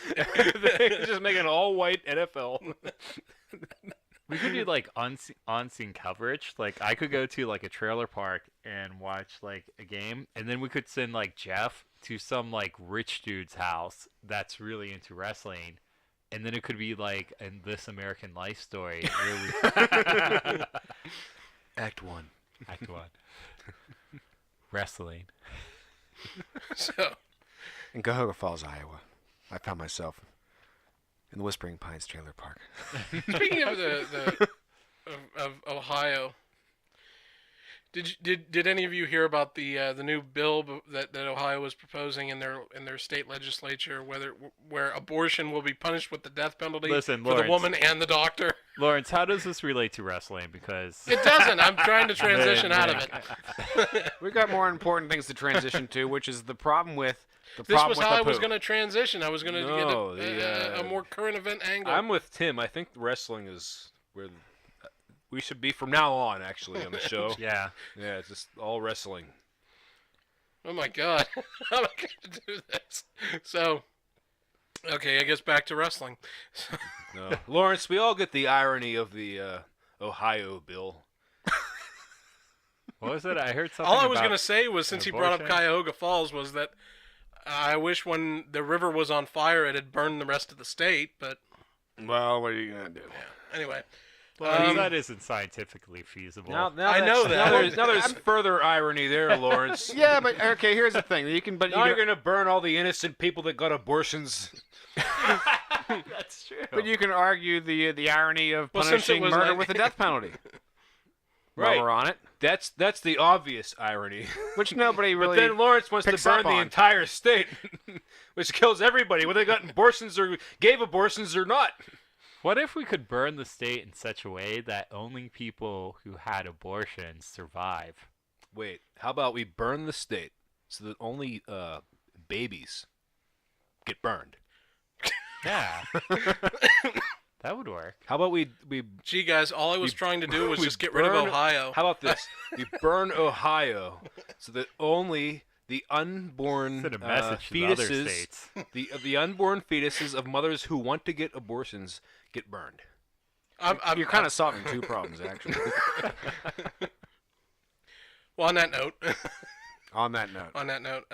They just make an all white NFL. we could do like on-scene coverage. Like I could go to like a trailer park and watch like a game, and then we could send like Jeff to some like rich dude's house that's really into wrestling, and then it could be like in This American Life story. Really, Act 1. Act 1. Wrestling. So In Cuyahoga Falls, Iowa, I found myself in the Whispering Pines trailer park. speaking of of Ohio, did any of you hear about the new bill that Ohio is proposing in their state legislature, where abortion will be punished with the death penalty Listen, for the Lawrence. woman and the doctor? Lawrence, how does this relate to wrestling? Because It doesn't. I'm trying to transition out of it. We've got more important things to transition to, which is the problem with the This problem was with how the I was poo. going to transition. I was going to No, get a more current event angle. I'm with Tim. I think wrestling is where we should be from now on. Actually, on the show. yeah, Yeah, it's just all wrestling. Oh my god. How am I going to do this? So, okay, I guess back to wrestling. No. Lawrence, we all get the irony of the Ohio bill. what was it? I heard something. All I was about going to say was, since he brought up abortion. Cuyahoga Falls, was that I wish when the river was on fire, it had burned the rest of the state. But Well, what are you going to do? anyway, Well, that isn't scientifically feasible. Now I know that. Now there's further irony there, Lawrence. Yeah, but okay, here's the thing. You can, but Now you you're gonna burn all the innocent people that got abortions. That's true. But you can argue the irony of Well, since it punishing was murder like- with the death penalty. Right. While we're on it, That's the obvious irony. which nobody But really. then Lawrence wants to picks burn up the on. entire state, which kills everybody, whether they got abortions or gave abortions or not. What if we could burn the state in such a way that only people who had abortions survive? Wait, how about we burn the state so that only babies get burned? Yeah. That would work. How about we gee, guys, all I was trying to do was we just get rid of burn- Ohio. How about this? We burn Ohio so that only the unborn Send a message to the other fetuses, states. the unborn fetuses of mothers who want to get abortions get burned. You're kind of solving two problems, actually. Well, on that note, On that note.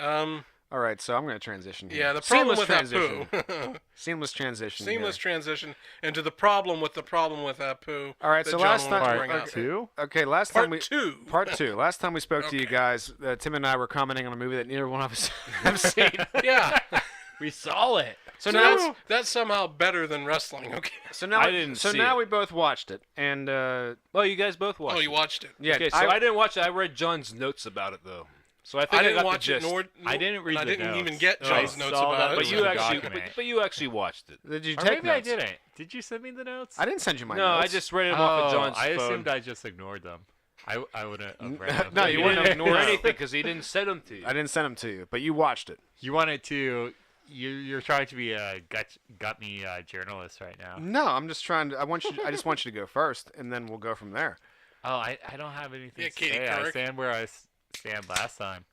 All right, so I'm going to transition here. yeah, the problem Seamless with transition. Apu. Seamless transition. Seamless here. transition into the problem with Apu. All right, that so John last wanted to time- bring up. Two? Okay, last Part time we two. Part 2. Last time we spoke to you Okay. guys, Tim and I were commenting on a movie that neither one of us have seen. Yeah. We saw it. So That's somehow better than wrestling. Okay. now I didn't So see now it. we both watched it, and Well, you guys both watched Oh, you it. watched it. yeah, Okay, so I didn't watch it. I read John's notes about it, though. So I think I didn't got watch the it, gist. I didn't read I the didn't notes. even get Oh, John's I notes saw about that it. it But was you a actually, document. but you actually watched it. Did you Or take maybe notes? I didn't. Did you send me the notes? I didn't send you my No, notes. I just read it off of John's I phone. assumed I just ignored them. I wouldn't have read them. No, You you didn't wouldn't ignore No. anything because he didn't send them to you. I didn't send them to you, but you watched it. You wanted to. You're trying to be a got me journalist right now. No, I'm just trying to. I just want you to go first, and then we'll go from there. Oh, I don't have anything Yeah, to Katie say. I Couric. stand where I stand last time.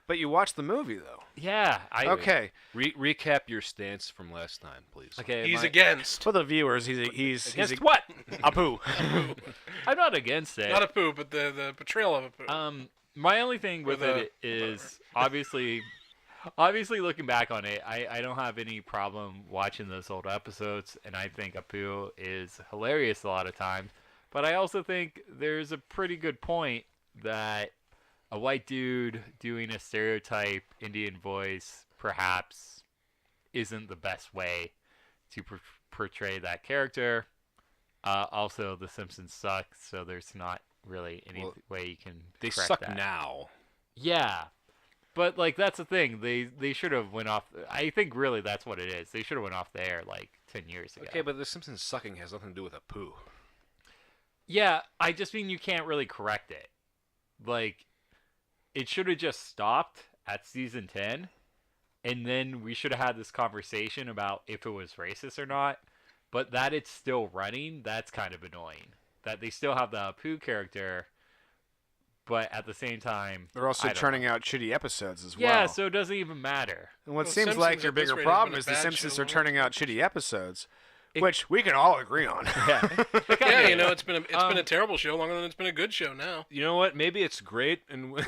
But you watched the movie, though. Yeah. Okay. Recap your stance from last time, please. Okay. He's against. For the viewers, he's Against what? Apu. I'm not against it. Not Apu, but the portrayal of Apu. My only thing with the- it is obviously looking back on it, I don't have any problem watching those old episodes, and I think Apu is hilarious a lot of times. But I also think there's a pretty good point that a white dude doing a stereotype Indian voice perhaps isn't the best way to portray that character. Also, The Simpsons suck, so there's not really any way you can They correct suck that. now. Yeah, but like that's the thing. They should have went off. I think really that's what it is. They should have went off the air like 10 years ago. Okay, but The Simpsons sucking has nothing to do with a poo. Yeah, I just mean you can't really correct it. Like, it should have just stopped at season 10, and then we should have had this conversation about if it was racist or not. But that it's still running, that's kind of annoying. That they still have the Apu character, but at the same time, They're also I don't churning know. out shitty episodes as Yeah, well. so it doesn't even matter. And what Well, seems Simpsons like your at this bigger rate has problem been a is The bad Simpsons show. are turning out shitty episodes, It- which we can all agree on. Yeah, Yeah, you know, it's been a terrible show longer than it's been a good show now. You know what? Maybe it's great, and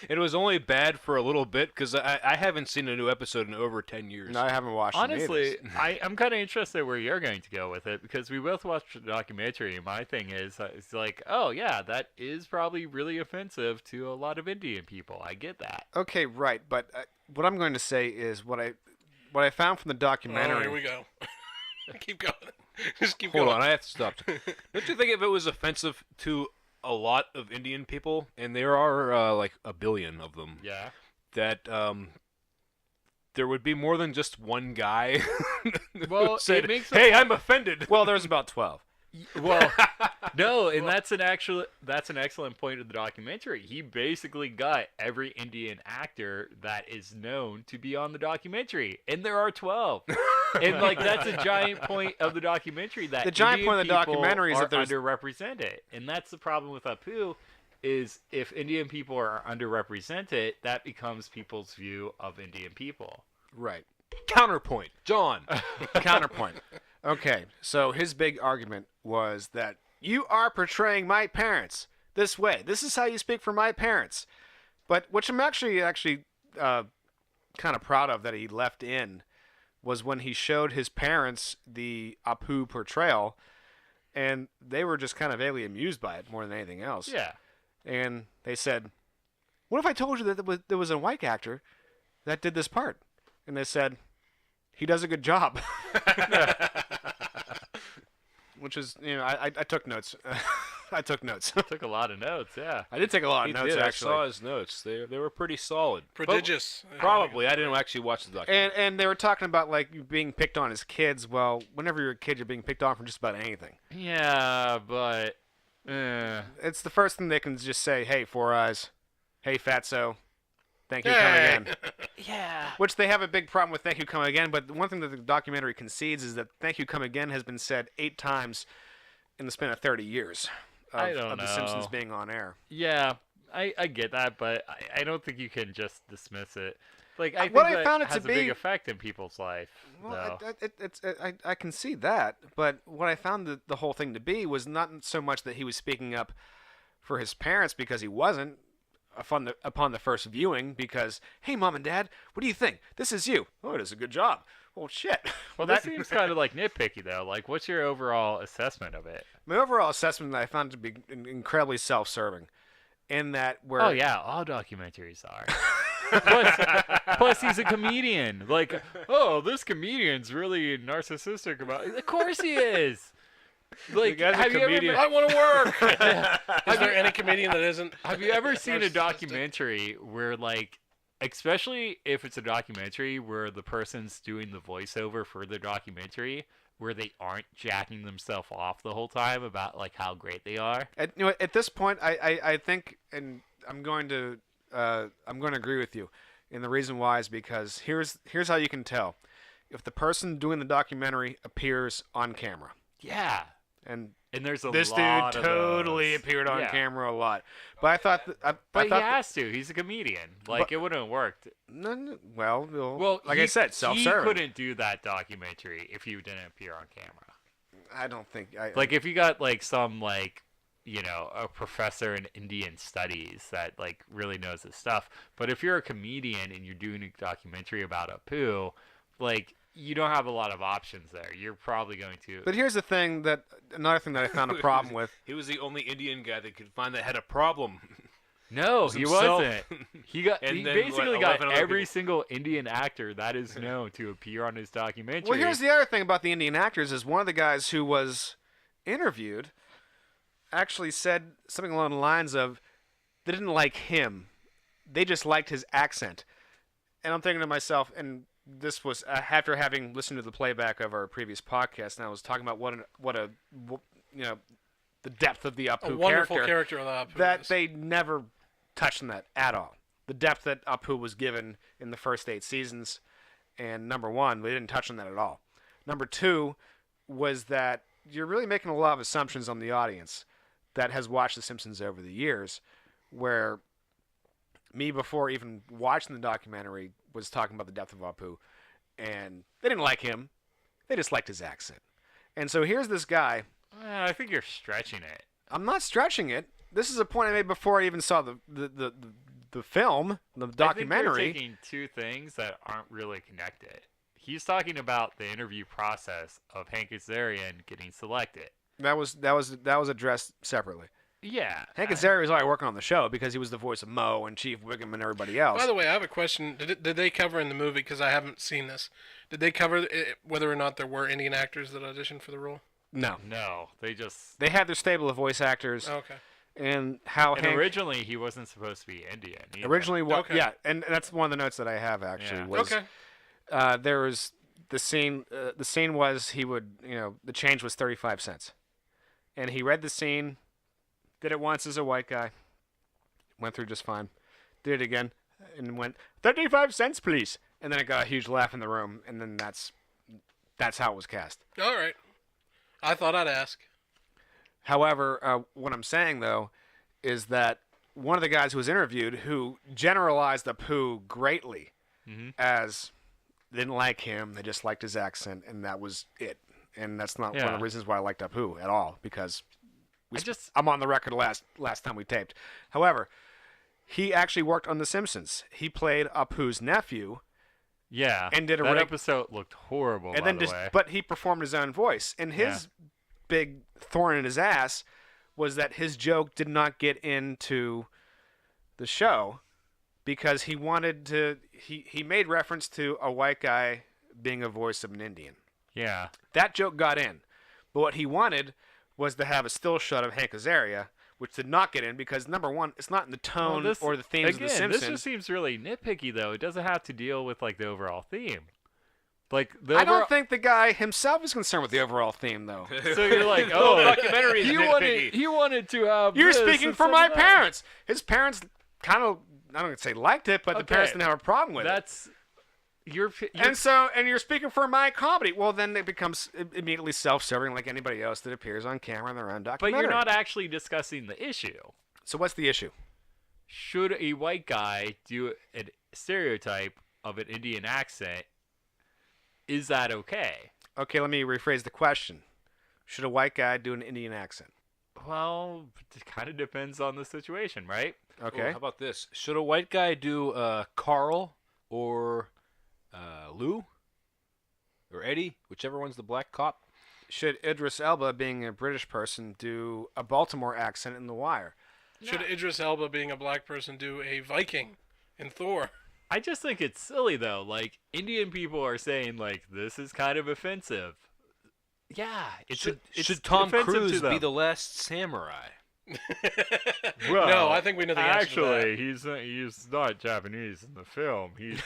it was only bad for a little bit because I haven't seen a new episode in over 10 years. No, I haven't watched it Honestly, either. I'm kind of interested where you're going to go with it because we both watched the documentary. And my thing is, it's like, oh yeah, that is probably really offensive to a lot of Indian people. I get that. Okay, right, but what I'm going to say is what I found from the documentary. Oh, here we go. Keep going. Just keep Hold going. on, I have to stop. Don't you think if it was offensive to a lot of Indian people, and there are like a billion of them, Yeah. that there would be more than just one guy Well, who it said, makes "Hey, I'm offended." Well, there's about 12. Well, no, and that's an excellent point of the documentary. He basically got every Indian actor that is known to be on the documentary, and there are 12. And like that's a giant point of the documentary that The giant Indian point of the people documentary is are that there's- underrepresented, and that's the problem with Apu. Is if Indian people are underrepresented, that becomes people's view of Indian people. Right. Counterpoint, John. Counterpoint. Okay, so his big argument was that you are portraying my parents this way. This is how you speak for my parents. But which I'm actually kind of proud of that he left in was when he showed his parents the Apu portrayal, and they were just kind of vaguely amused by it more than anything else. Yeah. And they said, "What if I told you that there was a white actor that did this part?" And they said, "He does a good job." Which is, I took notes. I took notes. Took a lot of notes. Yeah. I did take a lot He of notes, did. actually. I saw his notes. They were pretty solid. Prodigious. Probably. I didn't actually watch the documentary. And they were talking about, like, being picked on as kids. Well, whenever you're a kid, you're being picked on for just about anything. Yeah, but. It's the first thing they can just say, "Hey, Four Eyes. Hey, Fatso. Thank you, Hey. come again." Yeah. Which they have a big problem with "Thank you, come again." But the one thing that the documentary concedes is that "Thank you, come again" has been said 8 times in the span of 30 years I don't of The know. Simpsons being on air. Yeah, I get that, but I don't think you can just dismiss it. Like I think What I that found it to has a big be- effect in people's life. Well, though. I can see that, but what I found the whole thing to be was not so much that he was speaking up for his parents, because he wasn't upon the first viewing, because, hey, Mom and Dad, what do you think? This is you. Oh, it is a good job. Well, shit. Well, that seems kind of like nitpicky though. Like, what's your overall assessment of it? My overall assessment that I found to be incredibly self-serving, in that where Oh yeah, all documentaries are. plus, he's a comedian. Like, oh, this comedian's really narcissistic about. Of course he is. Like, guy's a have you ever? comedian. I want to work. Is there any comedian that isn't? Have you ever seen a narcissistic? documentary where, like, especially if it's a documentary where the person's doing the voiceover for the documentary, where they aren't jacking themselves off the whole time about like how great they are? at this point, I think, and I'm going to agree with you, and the reason why is because here's how you can tell if the person doing the documentary appears on camera. Yeah. And there's a this lot dude of totally those. appeared on Yeah. camera a lot. But I thought But I he thought has to. He's a comedian. Like, But- it wouldn't have worked. no, Well, like I said, he self-serving. couldn't do that documentary if you didn't appear on camera. I don't think Like, if you got like some like, you know, a professor in Indian studies that like really knows his stuff. But if you're a comedian and you're doing a documentary about Apu, like, you don't have a lot of options there. You're probably going to. But here's the thing another thing that I found a problem with. He was the only Indian guy that could find that had a problem. No, was he himself. wasn't. He And then, basically what, got 11 other every people. single Indian actor that is known to appear on his documentary. Well, here's the other thing about the Indian actors is one of the guys who was interviewed actually said something along the lines of they didn't like him. They just liked his accent. And I'm thinking to myself, and this was after having listened to the playback of our previous podcast, and I was talking about the depth of the A Apu wonderful character, character of the Apu that is. they never touched on that at all. The depth that Apu was given in the first 8 seasons, and number one, they didn't touch on that at all. Number two was that you're really making a lot of assumptions on the audience that has watched The Simpsons over the years, where me, before even watching the documentary, was talking about the depth of Apu, and they didn't like him. They just liked his accent. And so here's this guy. I think you're stretching it. I'm not stretching it. This is a point I made before I even saw the film, the documentary. I think you're taking two things that aren't really connected. He's talking about the interview process of Hank Azaria getting selected. That was addressed separately. Yeah. Hank Azaria was already working on the show because he was the voice of Moe and Chief Wiggum and everybody else. By the way, I have a question. Did they cover in the movie, because I haven't seen this, did they cover whether or not there were Indian actors that auditioned for the role? No, No, they just. they had their stable of voice actors, Oh, okay. and how And Hank originally he wasn't supposed to be Indian. either. originally what? Okay. Yeah, and that's one of the notes that I have actually. Yeah. Was Okay. there was the scene. The scene was he would the change was 35 cents, and he read the scene, did it once as a white guy, went through just fine, did it again, and went 35 cents please, and then it got a huge laugh in the room, and then that's how it was cast. All right. I thought I'd ask. However, what I'm saying though is that one of the guys who was interviewed who generalized Apu greatly as they didn't like him, they just liked his accent, and that was it. And that's not one of Yeah. the reasons why I liked Apu at all, because I just. I'm on the record last time we taped. However, he actually worked on The Simpsons. He played Apu's nephew, Yeah. and did a that reg- episode looked horrible. and by then the way. but he performed his own voice. And his big thorn in his ass was that his joke did not get into the show because he wanted to. He made reference to a white guy being a voice of an Indian. Yeah. That joke got in, but what he wanted was to have a still shot of Hank Azaria, which did not get in because number one, it's not in the tone Well, or the themes again, of The Simpsons. This just seems really nitpicky, though. It doesn't have to deal with like the overall theme. Like the I overall- don't think the guy himself is concerned with the overall theme, though. So you're like, The whole oh, documentary is nitpicky. he wanted to have. You're this speaking and for some my of that. parents. His parents kind of, I don't say liked it, but the Okay. parents didn't have a problem with it. That's you're And you're speaking for my comedy. Well, then it becomes immediately self-serving like anybody else that appears on camera in their own but documentary. you're not actually discussing the issue. So what's the issue? should a white guy do a stereotype of an Indian accent? Is that okay? Okay, let me rephrase the question. Should a white guy do an Indian accent? Well, it kind of depends on the situation, right? Okay. How about this? Should a white guy do Carl or Lou or Eddie, whichever one's the black cop? Should Idris Elba, being a British person, do a Baltimore accent in The Wire? Should Idris Elba, being a black person, do a Viking in Thor? I just think it's silly though. Like Indian people are saying like this is kind of offensive. Yeah, Should it's Tom offensive to Cruise be them. the last samurai? Well, no, I think we know the answer to that. Actually, he's not Japanese in the film. He's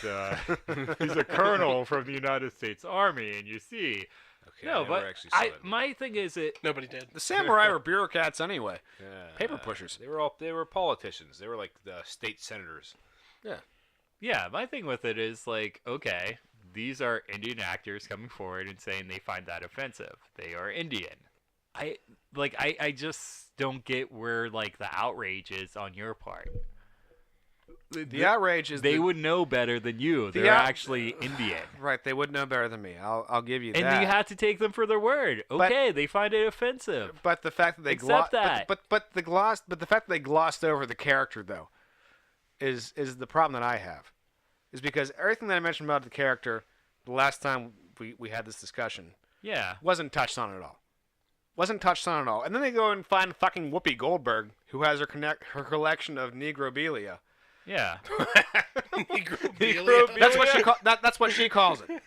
he's a colonel from the United States Army, and you see. Okay, No, I but never actually saw that movie. my thing is Nobody did. The samurai were bureaucrats anyway. Yeah, paper pushers. They were politicians. They were like the state senators. yeah, my thing with it is like, okay, these are Indian actors coming forward and saying they find that offensive. They are Indian. I just don't get where like the outrage is on your part. The outrage is They would know better than you. The They're out- actually Indian. right. They would know better than me. I'll give you And that. you have to take them for their word. Okay, they find it offensive. But the fact that they Accept that. but the fact that they glossed over the character though, is the problem that I have, is because everything that I mentioned about the character, the last time we had this discussion, Yeah. wasn't touched on at all. Wasn't touched on at all. And then they go and find fucking Whoopi Goldberg, who has her collection of Negrobilia. Yeah. Negrobilia. That's what she calls it.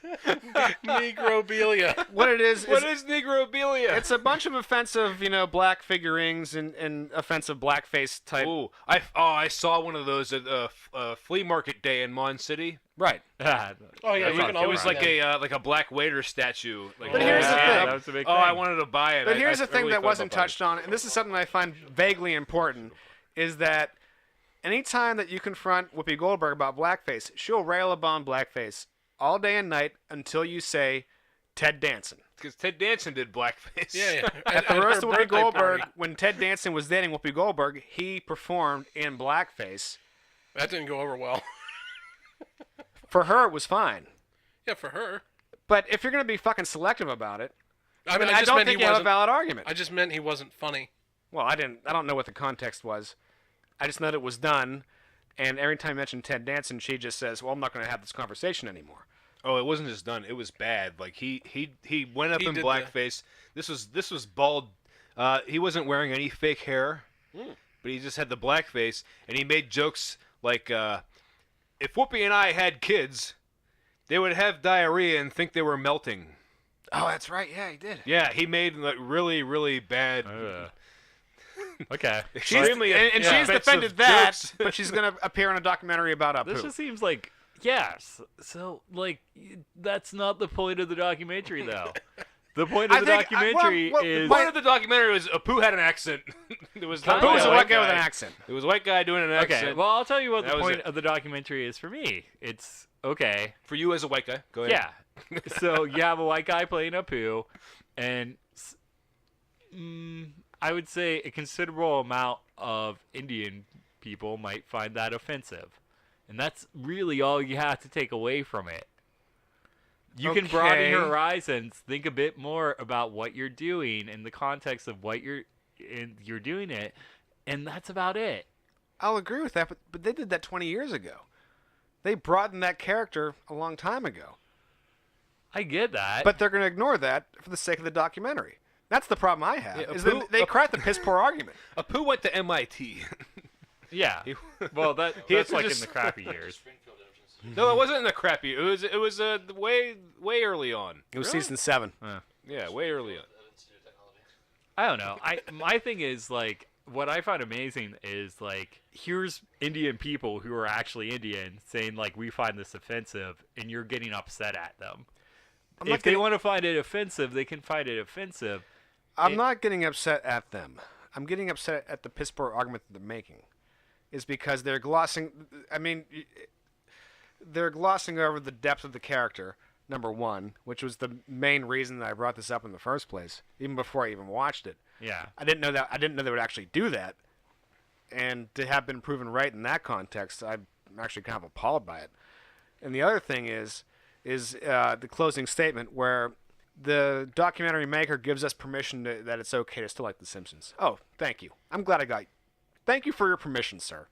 Negrobilia. What it is What is Negrobilia? it's a bunch of offensive, black figurines and offensive blackface type. Ooh, I saw one of those at flea market day in Mon City. Right. Oh yeah, you can It always was like a black waiter statue. Like, But here's the thing. That was a big thing. I wanted to buy it. But here's the thing really that thought wasn't about buying touched on, and this is something I find vaguely important, is that anytime that you confront Whoopi Goldberg about blackface, she'll rail upon blackface all day and night until you say Ted Danson. because Ted Danson did blackface. Yeah. At the her roast of Whoopi birthday Goldberg, party. when Ted Danson was dating Whoopi Goldberg, he performed in blackface. That didn't go over well. For her, it was fine. Yeah, for her. But if you're going to be fucking selective about it, I mean, I I just don't meant think he you have a wasn't. valid argument. I just meant he wasn't funny. Well, I don't know what the context was. I just know that it was done, and every time I mention Ted Danson, she just says, "Well, I'm not going to have this conversation anymore." Oh, it wasn't just done. It was bad. Like he went up He in did blackface. This was bald. He wasn't wearing any fake hair, but he just had the blackface, and he made jokes like, "If Whoopi and I had kids, they would have diarrhea and think they were melting." Oh, that's right. Yeah, he did. Yeah, he made like really, really bad. Okay. Extremely and she's offensive defended that, jokes. but she's going to appear in a documentary about Apu. This just seems like yes. So like that's not the point of the documentary though. The point of I the think- documentary well, is The point of the documentary was Apu had an accent. There was Kinda. Apu was a Yeah, white guy with an accent. It was a white guy doing an accent. okay. Well, I'll tell you what That the was point it. of the documentary is for me. It's okay. For you as a white guy, go ahead. Yeah. So you have a white guy playing Apu, and I would say a considerable amount of Indian people might find that offensive, and that's really all you have to take away from it. You can broaden Okay. your horizons, think a bit more about what you're doing in the context of what you're doing it, and that's about it. I'll agree with that, but they did that 20 years ago. They broadened that character a long time ago. I get that. But they're going to ignore that for the sake of the documentary. That's the problem I have. Yeah, is Apu- that they cracked the piss poor argument. Apu went to MIT. yeah. Well, that's had to like in just- the crappy years. No, it wasn't in the crappy. It was way early on. It was season 7. Yeah, way early on. I don't know. My thing is like what I find amazing is like here's Indian people who are actually Indian saying like we find this offensive and you're getting upset at them. If they want to find it offensive, they can find it offensive. I'm not getting upset at them. I'm getting upset at the piss poor argument that they're making. Is because they're glossing. I mean, they're glossing over the depth of the character. Number one, which was the main reason that I brought this up in the first place, even before I even watched it. Yeah. I didn't know they would actually do that. and to have been proven right in that context, I'm actually kind of appalled by it. And the other thing is the closing statement where the documentary maker gives us permission that it's okay to still like The Simpsons. Oh, thank you. I'm glad I got you. Thank you for your permission, sir.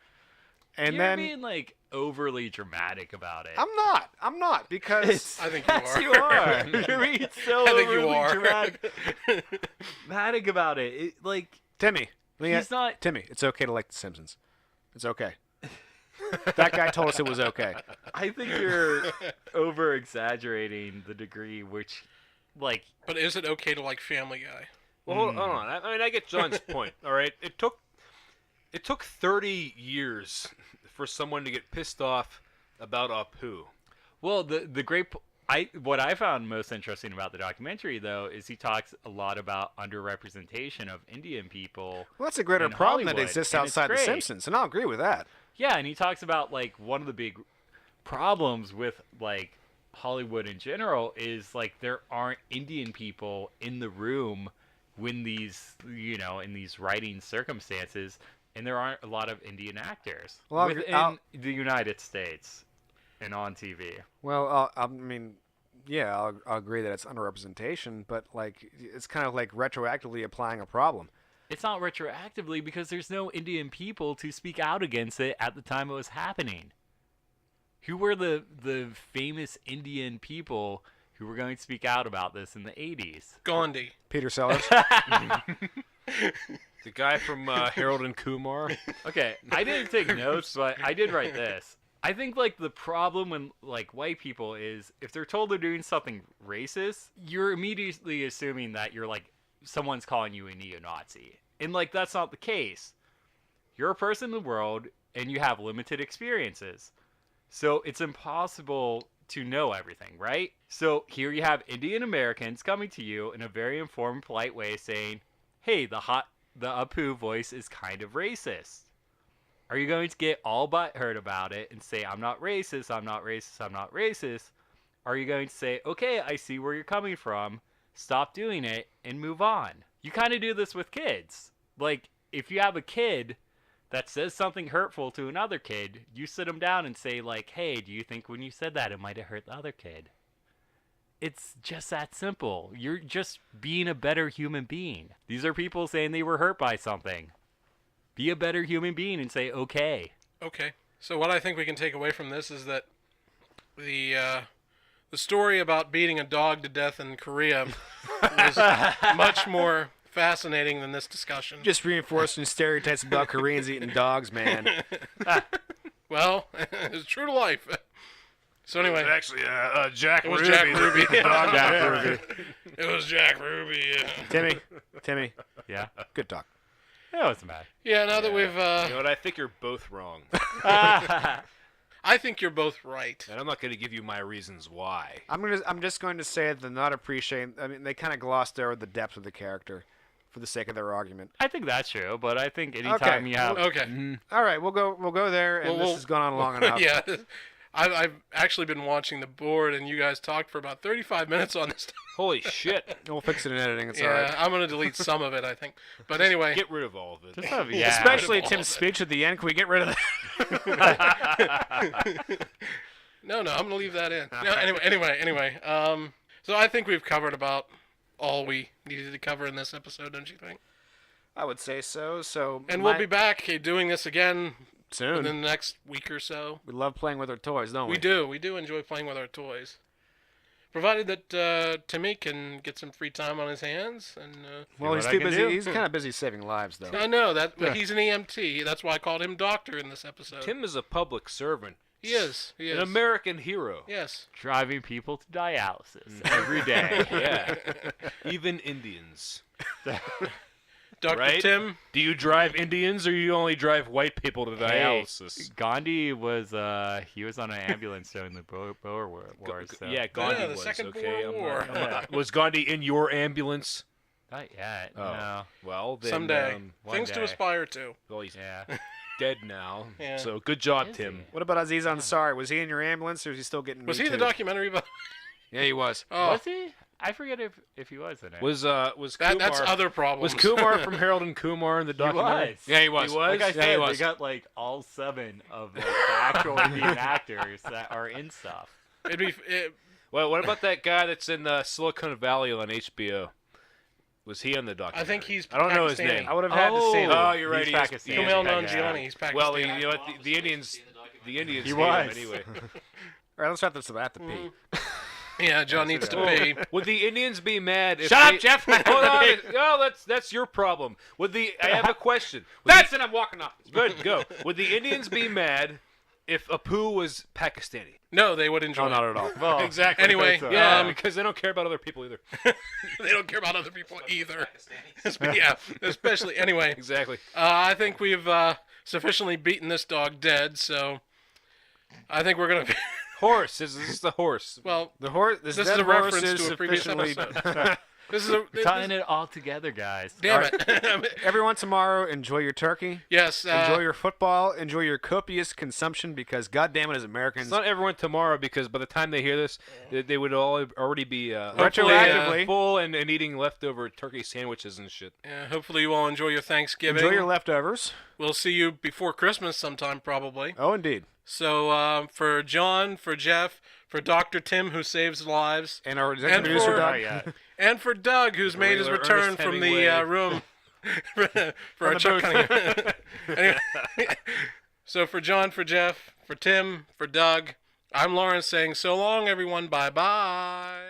And You're then being like overly dramatic about it. I'm not because I think you Yes, are. you are. You're being so I think you overly are. dramatic about it. Like Timmy. he's not. Timmy, it's okay to like The Simpsons. It's okay. That guy told us it was okay. I think you're over exaggerating the degree which, like, But is it okay to like Family Guy? Well, hold on. I mean, I get John's point. All right, it took 30 years for someone to get pissed off about Apu. well, what I found most interesting about the documentary though is he talks a lot about underrepresentation of Indian people. Well, that's a greater in problem that Hollywood, exists and it's outside The great. Simpsons, and I'll agree with that. Yeah, and he talks about like one of the big problems with like Hollywood in general is like there aren't Indian people in the room when these in these writing circumstances, and there aren't a lot of Indian actors Well, within the United States and on TV. Well, I mean, yeah, I'll agree that it's underrepresentation, but like it's kind of like retroactively applying a problem. It's not retroactively because there's no Indian people to speak out against it at the time it was happening. Who were the famous Indian people who were going to speak out about this in the 80s? Gandhi. Peter Sellers. The guy from Harold and Kumar. Okay, I didn't take notes, but I did write this. I think like the problem when like white people is if they're told they're doing something racist, you're immediately assuming that you're like someone's calling you a neo-Nazi. And like that's not the case. You're a person in the world and you have limited experiences. So it's impossible to know everything, right? So here you have Indian Americans coming to you in a very informed, polite way saying, "Hey, the Apu voice is kind of racist." Are you going to get all butthurt about it and say, "I'm not racist, I'm not racist, I'm not racist"? Are you going to say, "Okay, I see where you're coming from, stop doing it, and move on"? You kind of do this with kids. Like, if you have a kid that says something hurtful to another kid, you sit them down and say, like, "Hey, do you think when you said that it might have hurt the other kid?" It's just that simple. You're just being a better human being. These are people saying they were hurt by something. Be a better human being and say, okay. Okay. So what I think we can take away from this is that the story about beating a dog to death in Korea was much more fascinating than this discussion. Just reinforcing stereotypes about Koreans eating dogs, man. Well, it's true to life. So anyway, Actually, Jack it was Ruby. Jack Ruby. Jack Ruby. It was Jack Ruby. Yeah. Timmy, Yeah? good talk. It wasn't bad. Yeah. Now that we've, You know what? I think you're both wrong, I think you're both right. and I'm not going to give you my reasons why. I'm just going to say that not appreciating. I mean, they kind of glossed over the depth of the character for the sake of their argument. I think that's true, but I think anytime Okay. you have... Okay. All right, we'll go there, and Well, this has gone on long enough. Yeah. I've actually been watching the board, and you guys talked for about 35 minutes on this. Holy shit! We'll fix it in editing. It's all Yeah, right. I'm gonna delete some of it, I think. But anyway, Get rid of all of it. Just have, Especially all Tim's of it. speech at the end. Can we get rid of that? no, I'm gonna leave that in. No, anyway. So I think we've covered about all we needed to cover in this episode, don't you think? I would say so. So, And we'll be back doing this again soon. within the next week or so. We love playing with our toys, don't we? We do enjoy playing with our toys. Provided that Timmy can get some free time on his hands, and Well, what he's I too can busy. do. He's kind of busy saving lives, though. I know that he's an EMT. That's why I called him doctor in this episode. Tim is a public servant, He is. an American hero. Yes. driving people to dialysis every day. Yeah, even Indians. Dr. Right? Tim. Do you drive Indians, or you only drive white people to dialysis? Gandhi was he was on an ambulance during the Boer Wars. So. Yeah, Gandhi Yeah, the was Second okay. Boer War. Was Gandhi in your ambulance? Not yet. Oh. No. Well, then, Someday. one Things to day. aspire to. well, he's Yeah. dead now. Yeah. So good job, Is Tim. he? What about Aziz Ansari? Was he in your ambulance, or is he still getting? Was Me he the Too? documentary about? Yeah, he was. Oh, Was he? I forget if he was in it. Was that's Kumar, other problems. was Kumar from Harold and Kumar in the He documentary? was. Yeah, he was. He was? Like I Yeah, said, he they was. got like all 7 of like, the actual Indian actors that are in stuff. It'd be. Well, what about that guy that's in Silicon Valley on HBO? Was he on the documentary? I think he's. I don't know his Pakistani. name. I would have had to say that. Oh, you're right. He's He is. Pakistani. Kumail Yeah. Nanjiani. He's Pakistani. Well, you know what? The Indians The hate He him was. anyway. All right, let's have to pee. Yeah, John needs to pee. Would the Indians be mad if Shut up, they- Jeff. Hold on. No, that's your problem. I have a question. That's it. I'm walking off. Good. Go. Would the Indians be mad if Apu was Pakistani? No, they would enjoy. No, not at all. Well, Exactly. Anyway, so. Yeah, because they don't care about other people either. They don't care about other people either. Yeah, especially. Anyway, Exactly. I think we've sufficiently beaten this dog dead, so I think we're gonna. Horse. This is the horse. Well, The horse. This This dead is a horse reference is to a previous sufficiently. episode. This is a. tying it all together, guys. Damn it. Everyone tomorrow, enjoy your turkey. Yes. Enjoy your football. Enjoy your copious consumption because, goddamn it, as It's Americans, not everyone tomorrow because by the time they hear this, they would all already be Hopefully, retroactively full and eating leftover turkey sandwiches and shit. hopefully you all enjoy your Thanksgiving. enjoy your leftovers. We'll see you before Christmas sometime, probably. Oh, indeed. So for John, for Jeff, for Dr. Tim, who saves lives, And our executive And producer, for- Doug. Oh, yeah. and for Doug, who's made his Ernest return from the Hemingway. room for a the Chuck booth. Cunningham. Anyway, so for John, for Jeff, for Tim, for Doug, I'm Lawrence saying so long, everyone. Bye-bye.